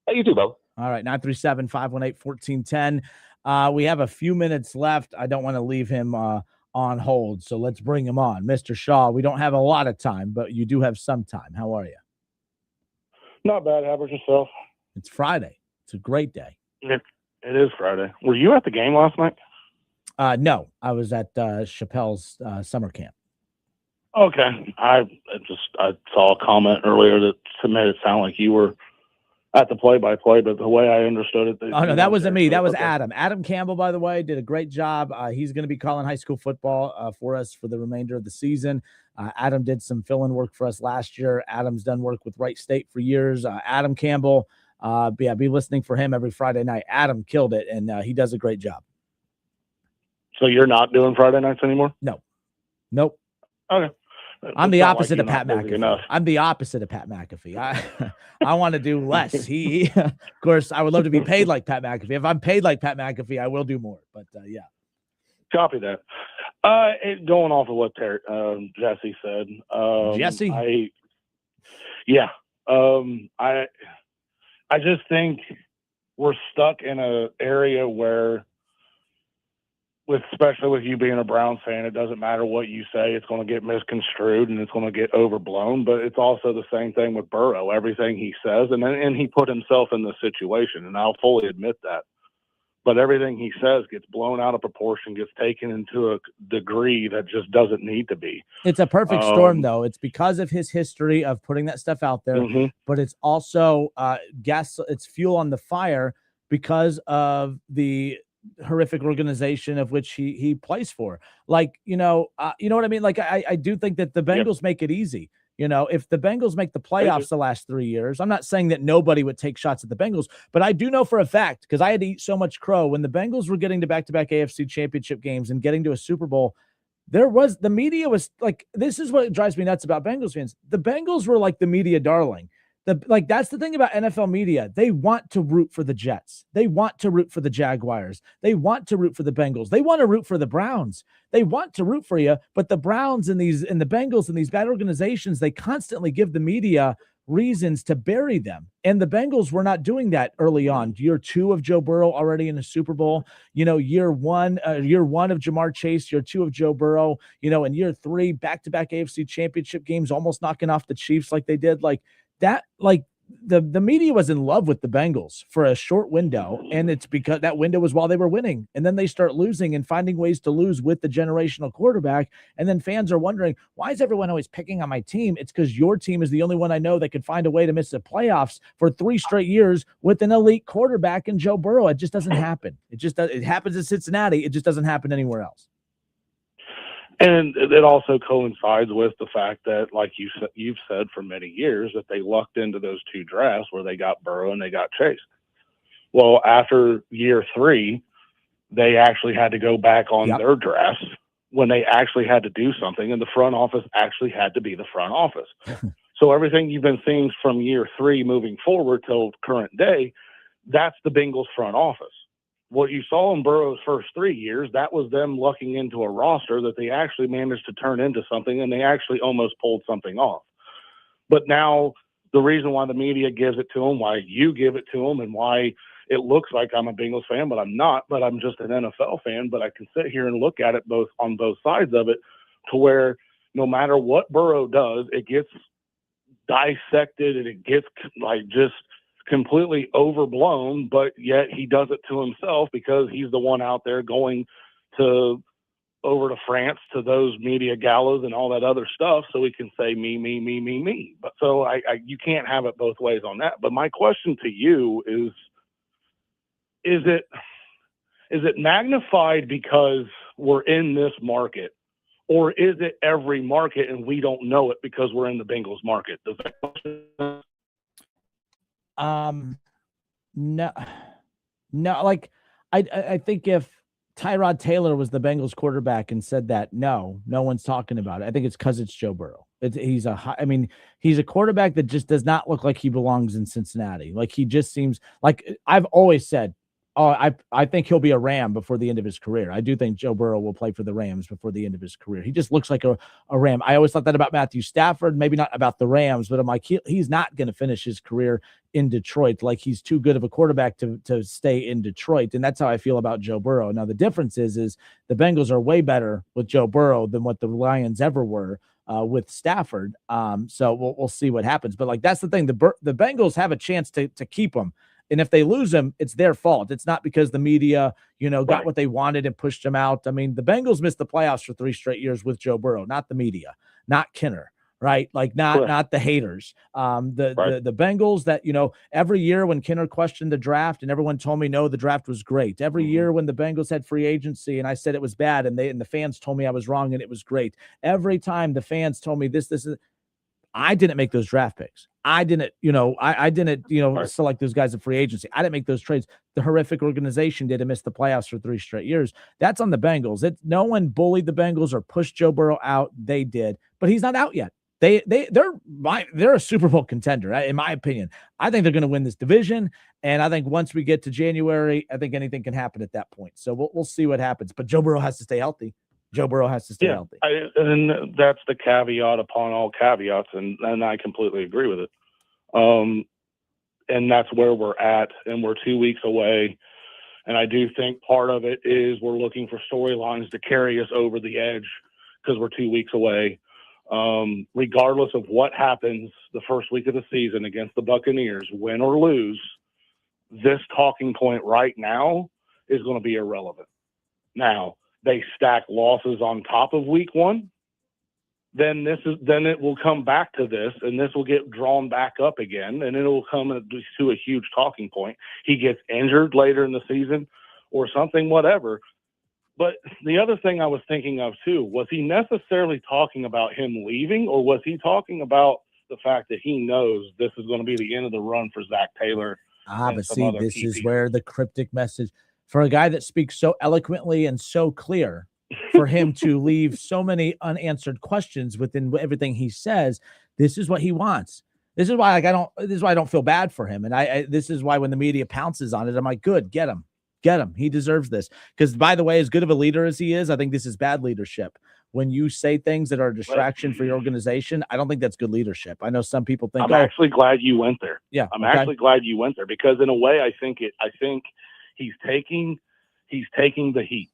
Hey, you too, Bob. All right. 937-518-1410. We have a few minutes left. I don't want to leave him on hold, so let's bring him on. Mr. Shaw, we don't have a lot of time, but you do have some time. How are you? Not bad. How about yourself? It's Friday. It's a great day. It is Friday. Were you at the game last night? No, I was at Chappelle's summer camp. Okay. I saw a comment earlier that made it sound like you were at the play-by-play, but the way I understood it. Oh, no, that wasn't me. That was Adam. Adam Campbell, by the way, did a great job. He's going to be calling high school football for us for the remainder of the season. Adam did some fill-in work for us last year. Adam's done work with Wright State for years. Adam Campbell, be listening for him every Friday night. Adam killed it, and he does a great job. So you're not doing Friday nights anymore? No. Nope. Okay. I'm the opposite of Pat McAfee. I'm the opposite of Pat McAfee. I want to do less. He of course, I would love to be paid like Pat McAfee. If I'm paid like Pat McAfee, I will do more. But yeah. Copy that. Going off of what Jesse said. Jesse? I just think we're stuck in an area where, especially with you being a Browns fan, it doesn't matter what you say, it's going to get misconstrued and it's going to get overblown. But it's also the same thing with Burrow. Everything he says, and he put himself in this situation, and I'll fully admit that. But everything he says gets blown out of proportion, gets taken into a degree that just doesn't need to be. It's a perfect storm, though. It's because of his history of putting that stuff out there, but it's also it's fuel on the fire because of the horrific organization of which he plays for. Like, you know what I mean? Like, I do think that the Bengals make it easy. You know, if the Bengals make the playoffs the last 3 years, I'm not saying that nobody would take shots at the Bengals, but I do know for a fact, because I had to eat so much crow when the Bengals were getting to back-to-back AFC championship games and getting to a Super Bowl, the media was like, this is what drives me nuts about Bengals fans. The Bengals were like the media darling. That's the thing about NFL media. They want to root for the Jets. They want to root for the Jaguars. They want to root for the Bengals. They want to root for the Browns. They want to root for you, but the Browns and the Bengals and these bad organizations, they constantly give the media reasons to bury them. And the Bengals were not doing that early on. Year 2 of Joe Burrow already in a Super Bowl, year one of Jamar Chase, year 2 of Joe Burrow, and year 3, back-to-back AFC championship games, almost knocking off the Chiefs like they did. The media was in love with the Bengals for a short window, and it's because that window was while they were winning. And then they start losing and finding ways to lose with the generational quarterback. And then fans are wondering, why is everyone always picking on my team? It's because your team is the only one I know that could find a way to miss the playoffs for 3 straight years with an elite quarterback in Joe Burrow. It just doesn't happen. It happens in Cincinnati. It just doesn't happen anywhere else. And it also coincides with the fact that, like you've said for many years, that they lucked into those two drafts where they got Burrow and they got Chase. Well, after year 3, they actually had to go back on their drafts when they actually had to do something, and the front office actually had to be the front office. So everything you've been seeing from year 3 moving forward till current day, that's the Bengals front office. What you saw in Burrow's first 3 years, that was them lucking into a roster that they actually managed to turn into something, and they actually almost pulled something off. But now the reason why the media gives it to them, why you give it to them, and why it looks like I'm a Bengals fan, but I'm not, but I'm just an NFL fan, but I can sit here and look at it on both sides of it, to where no matter what Burrow does, it gets dissected and it gets like just completely overblown, but yet he does it to himself because he's the one out there going over to France to those media galas and all that other stuff, so he can say me. But so you can't have it both ways on that. But my question to you is it magnified because we're in this market, or is it every market and we don't know it because we're in the Bengals market? Does that No, like I think if Tyrod Taylor was the Bengals quarterback and said that, no one's talking about it. I think it's because it's Joe Burrow. He's a quarterback that just does not look like he belongs in Cincinnati. Like, he just seems like, I've always said, I think he'll be a Ram before the end of his career. I do think Joe Burrow will play for the Rams before the end of his career. He just looks like a Ram. I always thought that about Matthew Stafford, maybe not about the Rams, but I'm like, he's not going to finish his career in Detroit. Like, he's too good of a quarterback to stay in Detroit. And that's how I feel about Joe Burrow. Now, the difference is the Bengals are way better with Joe Burrow than what the Lions ever were with Stafford. So we'll see what happens. But like, that's the thing. The Bengals have a chance to keep him. And if they lose him, it's their fault. It's not because the media, got what they wanted and pushed him out. I mean, the Bengals missed the playoffs for 3 straight years with Joe Burrow, not the media, not Kinner, right? Like, not the haters. The Bengals that, every year when Kinner questioned the draft and everyone told me, no, the draft was great. Every year when the Bengals had free agency and I said it was bad and the fans told me I was wrong and it was great. Every time the fans told me this is, I didn't make those draft picks. I didn't, I didn't, select those guys in free agency. I didn't make those trades. The horrific organization did and missed the playoffs for 3 straight years. That's on the Bengals. No one bullied the Bengals or pushed Joe Burrow out. They did, but he's not out yet. They're a Super Bowl contender, in my opinion. I think they're going to win this division, and I think once we get to January, I think anything can happen at that point. So we'll see what happens. But Joe Burrow has to stay healthy. Joe Burrow has to stay healthy. And that's the caveat upon all caveats, and I completely agree with it. And that's where we're at, and we're 2 weeks away. And I do think part of it is we're looking for storylines to carry us over the edge because we're 2 weeks away. Regardless of what happens the first week of the season against the Buccaneers, win or lose, this talking point right now is going to be irrelevant. Now, they stack losses on top of week 1, then it will come back to this, and this will get drawn back up again, and it'll come to a huge talking point. He gets injured later in the season or something, whatever. But the other thing I was thinking of too, was he necessarily talking about him leaving, or was he talking about the fact that he knows this is going to be the end of the run for Zach Taylor? But see, this is where the cryptic message, for a guy that speaks so eloquently and so clear, for him to leave so many unanswered questions within everything he says, this is what he wants. This is why I don't feel bad for him. And this is why when the media pounces on it, I'm like, good, get him. He deserves this. Because, by the way, as good of a leader as he is, I think this is bad leadership. When you say things that are a distraction for your organization, I don't think that's good leadership. I know some people think, I'm actually glad you went there. Yeah. I'm actually glad you went there, because in a way, I think he's taking the heat.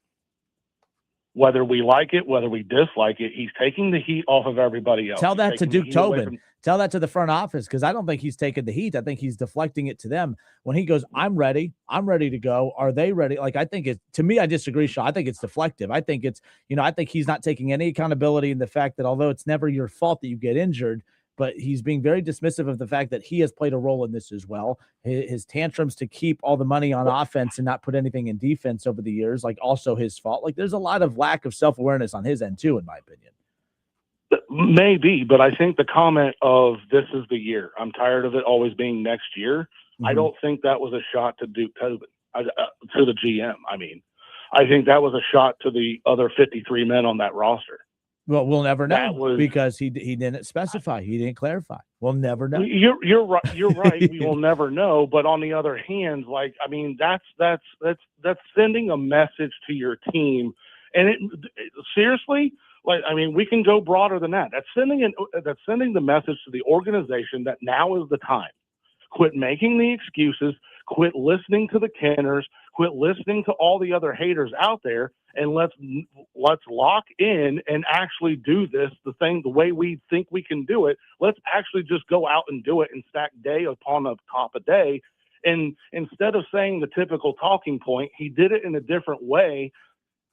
Whether we like it, whether we dislike it, he's taking the heat off of everybody else. Tell that to Duke Tobin. Tell that to the front office, because I don't think he's taking the heat. I think he's deflecting it to them. When he goes, I'm ready to go. Are they ready? Like, I think to me, I disagree, Shaw. I think it's deflective. I think it's, I think he's not taking any accountability in the fact that although it's never your fault that you get injured, but he's being very dismissive of the fact that he has played a role in this as well. His tantrums to keep all the money on offense and not put anything in defense over the years, like also his fault. Like there's a lot of lack of self-awareness on his end too, in my opinion. Maybe, but I think the comment of this is the year, I'm tired of it always being next year. I don't think that was a shot to Duke Tobin, to the GM. I mean, I think that was a shot to the other 53 men on that roster. Well, we'll never know because he didn't specify. He didn't clarify. We'll never know. You're right. You're right. We will never know. But on the other hand, like, I mean, that's sending a message to your team. And it seriously, like, I mean, we can go broader than that. That's sending the message to the organization that now is the time. Quit making the excuses. Quit listening to the Kenners. Quit listening to all the other haters out there, and let's lock in and actually do this the way we think we can do it. Let's actually just go out and do it and stack day upon the top of day. And instead of saying the typical talking point, he did it in a different way,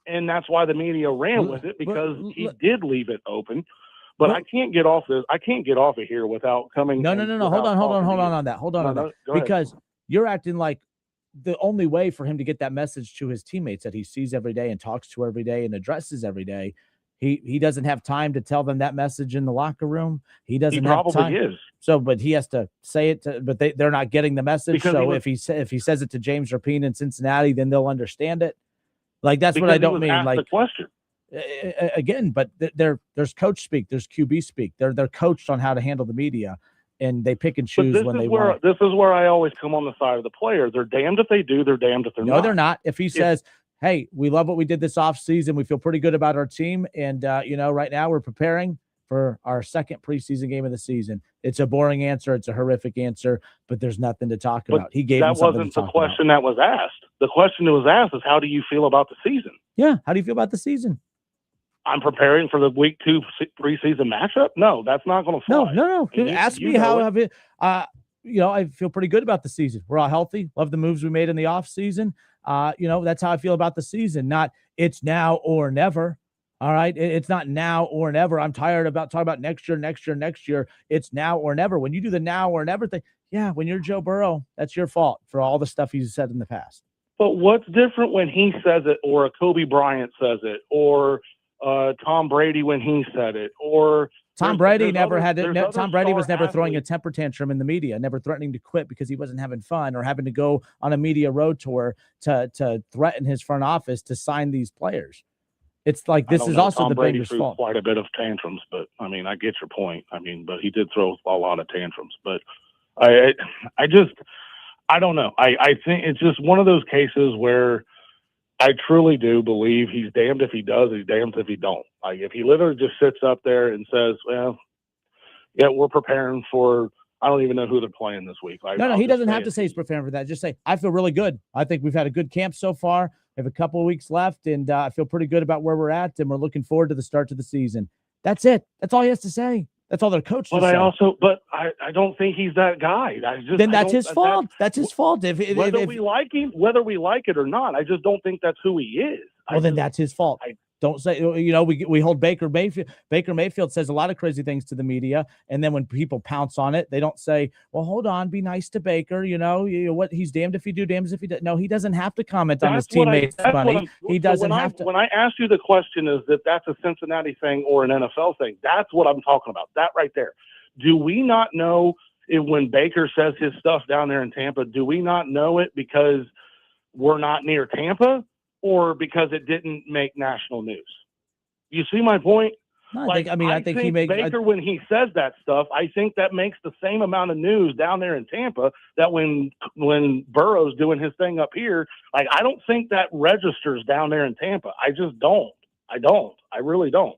and that's why the media ran with it, because he did leave it open. But I can't get off this. I can't get off of here without coming. No. Hold on on that. Hold on on that. Because you're acting like the only way for him to get that message to his teammates that he sees every day and talks to every day and addresses every day, he doesn't have time to tell them that message in the locker room. He doesn't have time. Is. So, but he has to say it. But they're not getting the message. Because so if he says it to James Rapine in Cincinnati, then they'll understand it. Like that's what I don't mean. Like the question. Again, but there's coach speak, there's QB speak. They're coached on how to handle the media, and they pick and choose when they want. This is where I always come on the side of the player. They're damned if they do. They're damned if they're not. No, they're not. If he says, "Hey, we love what we did this offseason. We feel pretty good about our team, and right now we're preparing for our second preseason game of the season." It's a boring answer. It's a horrific answer, but there's nothing to talk about. He gave that wasn't the question that was asked. The question that was asked is, "How do you feel about the season?" Yeah, how do you feel about the season? I'm preparing for the week 2 preseason matchup. No, that's not going to fly. No. Ask me how have it. I feel pretty good about the season. We're all healthy. Love the moves we made in the off season. That's how I feel about the season. Not it's now or never. All right. It's not now or never. I'm tired about talking about next year. It's now or never. When you do the now or never thing, when you're Joe Burrow, that's your fault for all the stuff he's said in the past. But what's different when he says it, or a Kobe Bryant says it, or Tom Brady when he said it, or Tom Brady Tom Brady was never throwing a temper tantrum in the media, never threatening to quit because he wasn't having fun or having to go on a media road tour to threaten his front office to sign these players. It's like this is also the Bengals' fault. Quite a bit of tantrums, but I mean, I get your point. I mean, but he did throw a lot of tantrums. But I don't know. I think it's just one of those cases where I truly do believe he's damned if he does, he's damned if he don't. Like if he literally just sits up there and says, "Well, yeah, we're preparing for," I don't even know who they're playing this week. No, he doesn't have to say he's preparing for that. Just say, "I feel really good. I think we've had a good camp so far. We have a couple of weeks left, and I feel pretty good about where we're at, and we're looking forward to the start to the season." That's it. That's all he has to say. That's all their coach. But I don't think he's that guy. That's his fault. That's his fault. Whether we like him, whether we like it or not, I just don't think that's who he is. Then that's his fault. Don't say, we hold Baker Mayfield. Baker Mayfield says a lot of crazy things to the media. And then when people pounce on it, they don't say, well, hold on, be nice to Baker. What he's damned if he do, damned if he does. No, he doesn't have to comment on his teammates' money. He doesn't have to. When I asked you the question is if that's a Cincinnati thing or an NFL thing, that's what I'm talking about. That right there. Do we not know if when Baker says his stuff down there in Tampa, do we not know it because we're not near Tampa? Or because it didn't make national news? You see my point? No, I think he makes Baker when he says that stuff. I think that makes the same amount of news down there in Tampa that when Burrow's doing his thing up here. Like I don't think that registers down there in Tampa. I just don't. I really don't.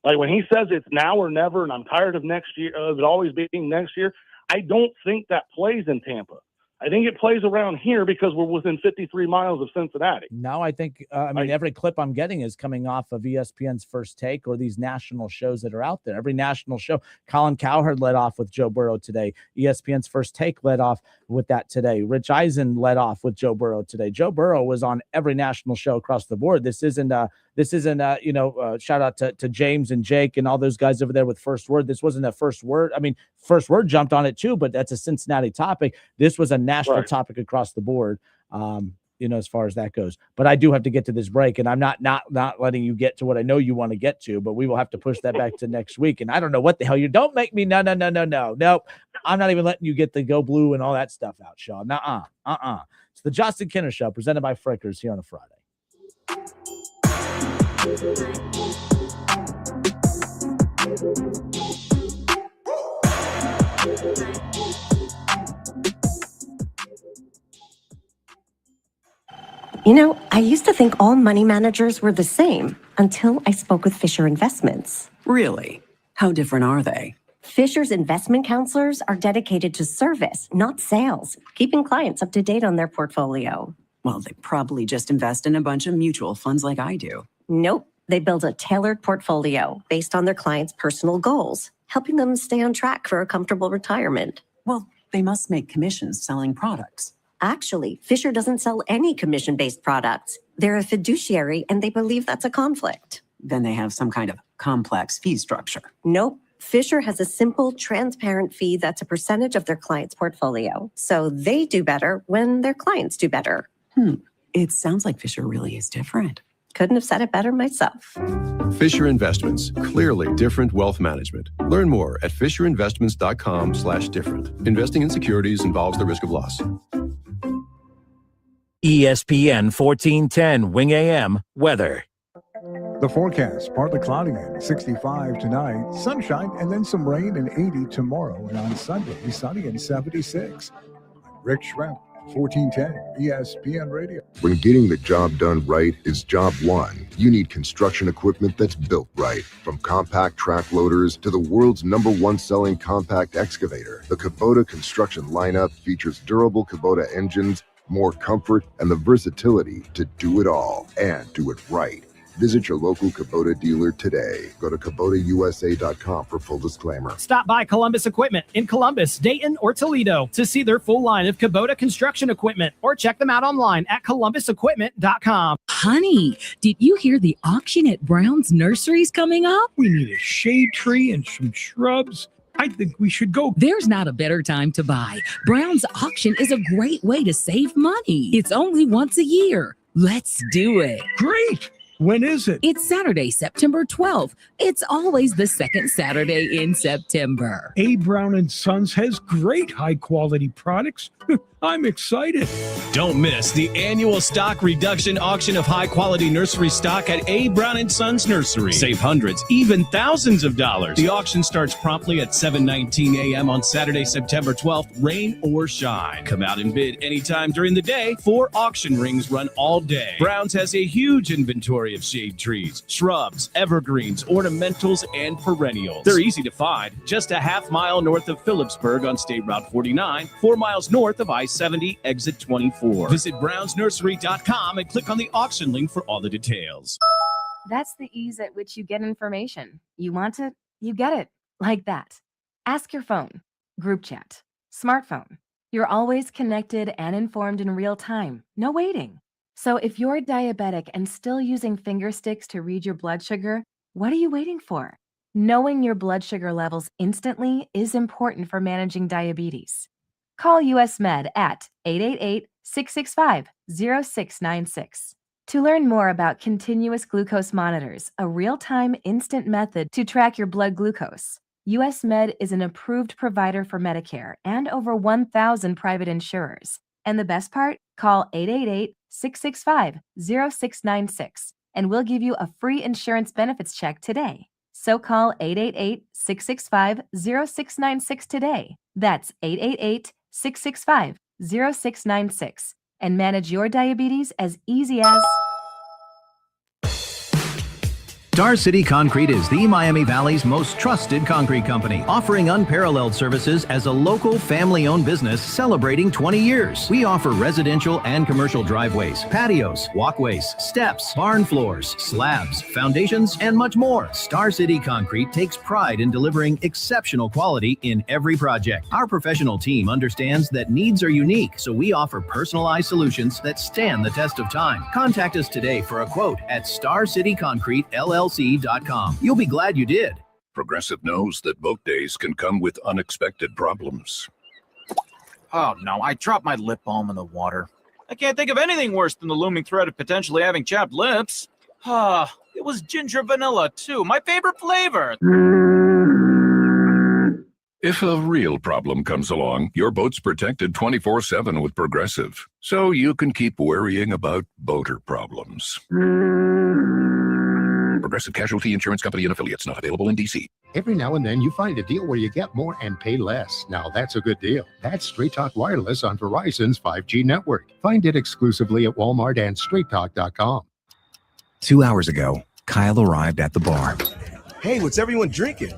Like when he says it's now or never, and I'm tired of next year of it always being next year. I don't think that plays in Tampa. I think it plays around here because we're within 53 miles of Cincinnati. No, I think, every clip I'm getting is coming off of ESPN's First Take or these national shows that are out there. Every national show. Colin Cowherd led off with Joe Burrow today. ESPN's First Take led off with that today. Rich Eisen led off with Joe Burrow today. Joe Burrow was on every national show across the board. This isn't This isn't shout out to James and Jake and all those guys over there with First Word. This wasn't a First Word. I mean, First Word jumped on it too, but that's a Cincinnati topic. This was a national topic across the board. As far as that goes. But I do have to get to this break, and I'm not letting you get to what I know you want to get to, but we will have to push that back to next week. And I don't know what the hell you don't make me. No. I'm not even letting you get the Go Blue and all that stuff out, Sean. It's the Justin Kinner Show presented by Frickers here on a Friday. I used to think all money managers were the same until I spoke with Fisher Investments. Really? How different are they? Fisher's investment counselors are dedicated to service, not sales, keeping clients up to date on their portfolio. Well, they probably just invest in a bunch of mutual funds like I do. Nope. They build a tailored portfolio based on their clients' personal goals, helping them stay on track for a comfortable retirement. Well, they must make commissions selling products. Actually, Fisher doesn't sell any commission-based products. They're a fiduciary, and they believe that's a conflict. Then they have some kind of complex fee structure. Nope. Fisher has a simple, transparent fee that's a percentage of their client's portfolio. So they do better when their clients do better. It sounds like Fisher really is different. Couldn't have said it better myself. Fisher Investments, clearly different wealth management. Learn more at fisherinvestments.com/different. Investing in securities involves the risk of loss. ESPN 1410 Wing AM weather. The forecast, partly cloudy and 65 tonight, sunshine and then some rain and 80 tomorrow. And on Sunday, sunny and 76. Rick Shrimp, 1410 ESPN Radio. When getting the job done right is job one, you need construction equipment that's built right. From compact track loaders to the world's #1 selling compact excavator, the Kubota construction lineup features durable Kubota engines, more comfort, and the versatility to do it all and do it right. Visit your local Kubota dealer today. Go to KubotaUSA.com for full disclaimer. Stop by Columbus Equipment in Columbus, Dayton, or Toledo to see their full line of Kubota construction equipment, or check them out online at ColumbusEquipment.com. Honey, did you hear the auction at Brown's Nursery's coming up? We need a shade tree and some shrubs. I think we should go. There's not a better time to buy. Brown's auction is a great way to save money. It's only once a year. Let's do it. Great. When is it? It's Saturday, September 12th. It's always the second Saturday in September. A. Brown & Sons has great high-quality products. I'm excited. Don't miss the annual stock reduction auction of high-quality nursery stock at A. Brown & Sons Nursery. Save hundreds, even thousands of dollars. The auction starts promptly at 7:19 a.m. on Saturday, September 12th, rain or shine. Come out and bid anytime during the day. 4 auction rings run all day. Brown's has a huge inventory of shade trees, shrubs, evergreens, ornamentals, and perennials. They're easy to find, just a half mile north of Phillipsburg on State Route 49, 4 miles north of I-70, exit 24. Visit brownsnursery.com and click on the auction link for all the details. That's the ease at which you get information. You want it, you get it. Like that. Ask your phone, group chat, smartphone. You're always connected and informed in real time. No waiting. So if you're diabetic and still using finger sticks to read your blood sugar, what are you waiting for? Knowing your blood sugar levels instantly is important for managing diabetes. Call US Med at 888-665-0696. To learn more about continuous glucose monitors, a real-time instant method to track your blood glucose, US Med is an approved provider for Medicare and over 1,000 private insurers. And the best part? Call 888-665-0696 and we'll give you a free insurance benefits check today. So call 888-665-0696 today. That's 888-665-0696 and manage your diabetes as easy as... Star City Concrete is the Miami Valley's most trusted concrete company, offering unparalleled services as a local family-owned business celebrating 20 years. We offer residential and commercial driveways, patios, walkways, steps, barn floors, slabs, foundations, and much more. Star City Concrete takes pride in delivering exceptional quality in every project. Our professional team understands that needs are unique, so we offer personalized solutions that stand the test of time. Contact us today for a quote at starcityconcretellc.com. You'll be glad you did. Progressive knows that boat days can come with unexpected problems. Oh no, I dropped my lip balm in the water. I can't think of anything worse than the looming threat of potentially having chapped lips. It was ginger vanilla too, my favorite flavor. If a real problem comes along, your boat's protected 24/7 with Progressive, so you can keep worrying about boater problems. Progressive Casualty Insurance Company and Affiliates, not available in D.C. Every now and then you find a deal where you get more and pay less. Now that's a good deal. That's Straight Talk Wireless on Verizon's 5G network. Find it exclusively at Walmart and StraightTalk.com. 2 hours ago, Kyle arrived at the bar. Hey, what's everyone drinking?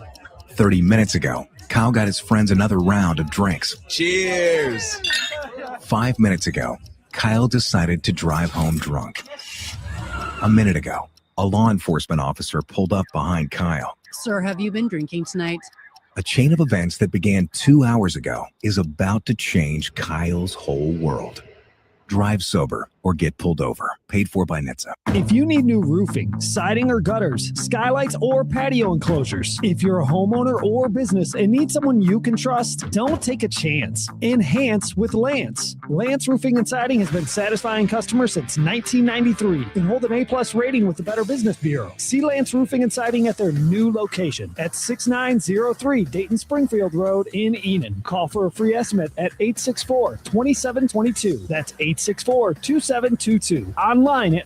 30 minutes ago, Kyle got his friends another round of drinks. Cheers! 5 minutes ago, Kyle decided to drive home drunk. A minute ago, a law enforcement officer pulled up behind Kyle. Sir, have you been drinking tonight? A chain of events that began 2 hours ago is about to change Kyle's whole world. Drive sober or get pulled over. Paid for by NHTSA. If you need new roofing, siding or gutters, skylights or patio enclosures, if you're a homeowner or business and need someone you can trust, don't take a chance. Enhance with Lance. Lance Roofing and Siding has been satisfying customers since 1993 and hold an A+ rating with the Better Business Bureau. See Lance Roofing and Siding at their new location at 6903 Dayton Springfield Road in Enon. Call for a free estimate at 864-2722. That's 864-2722. Online at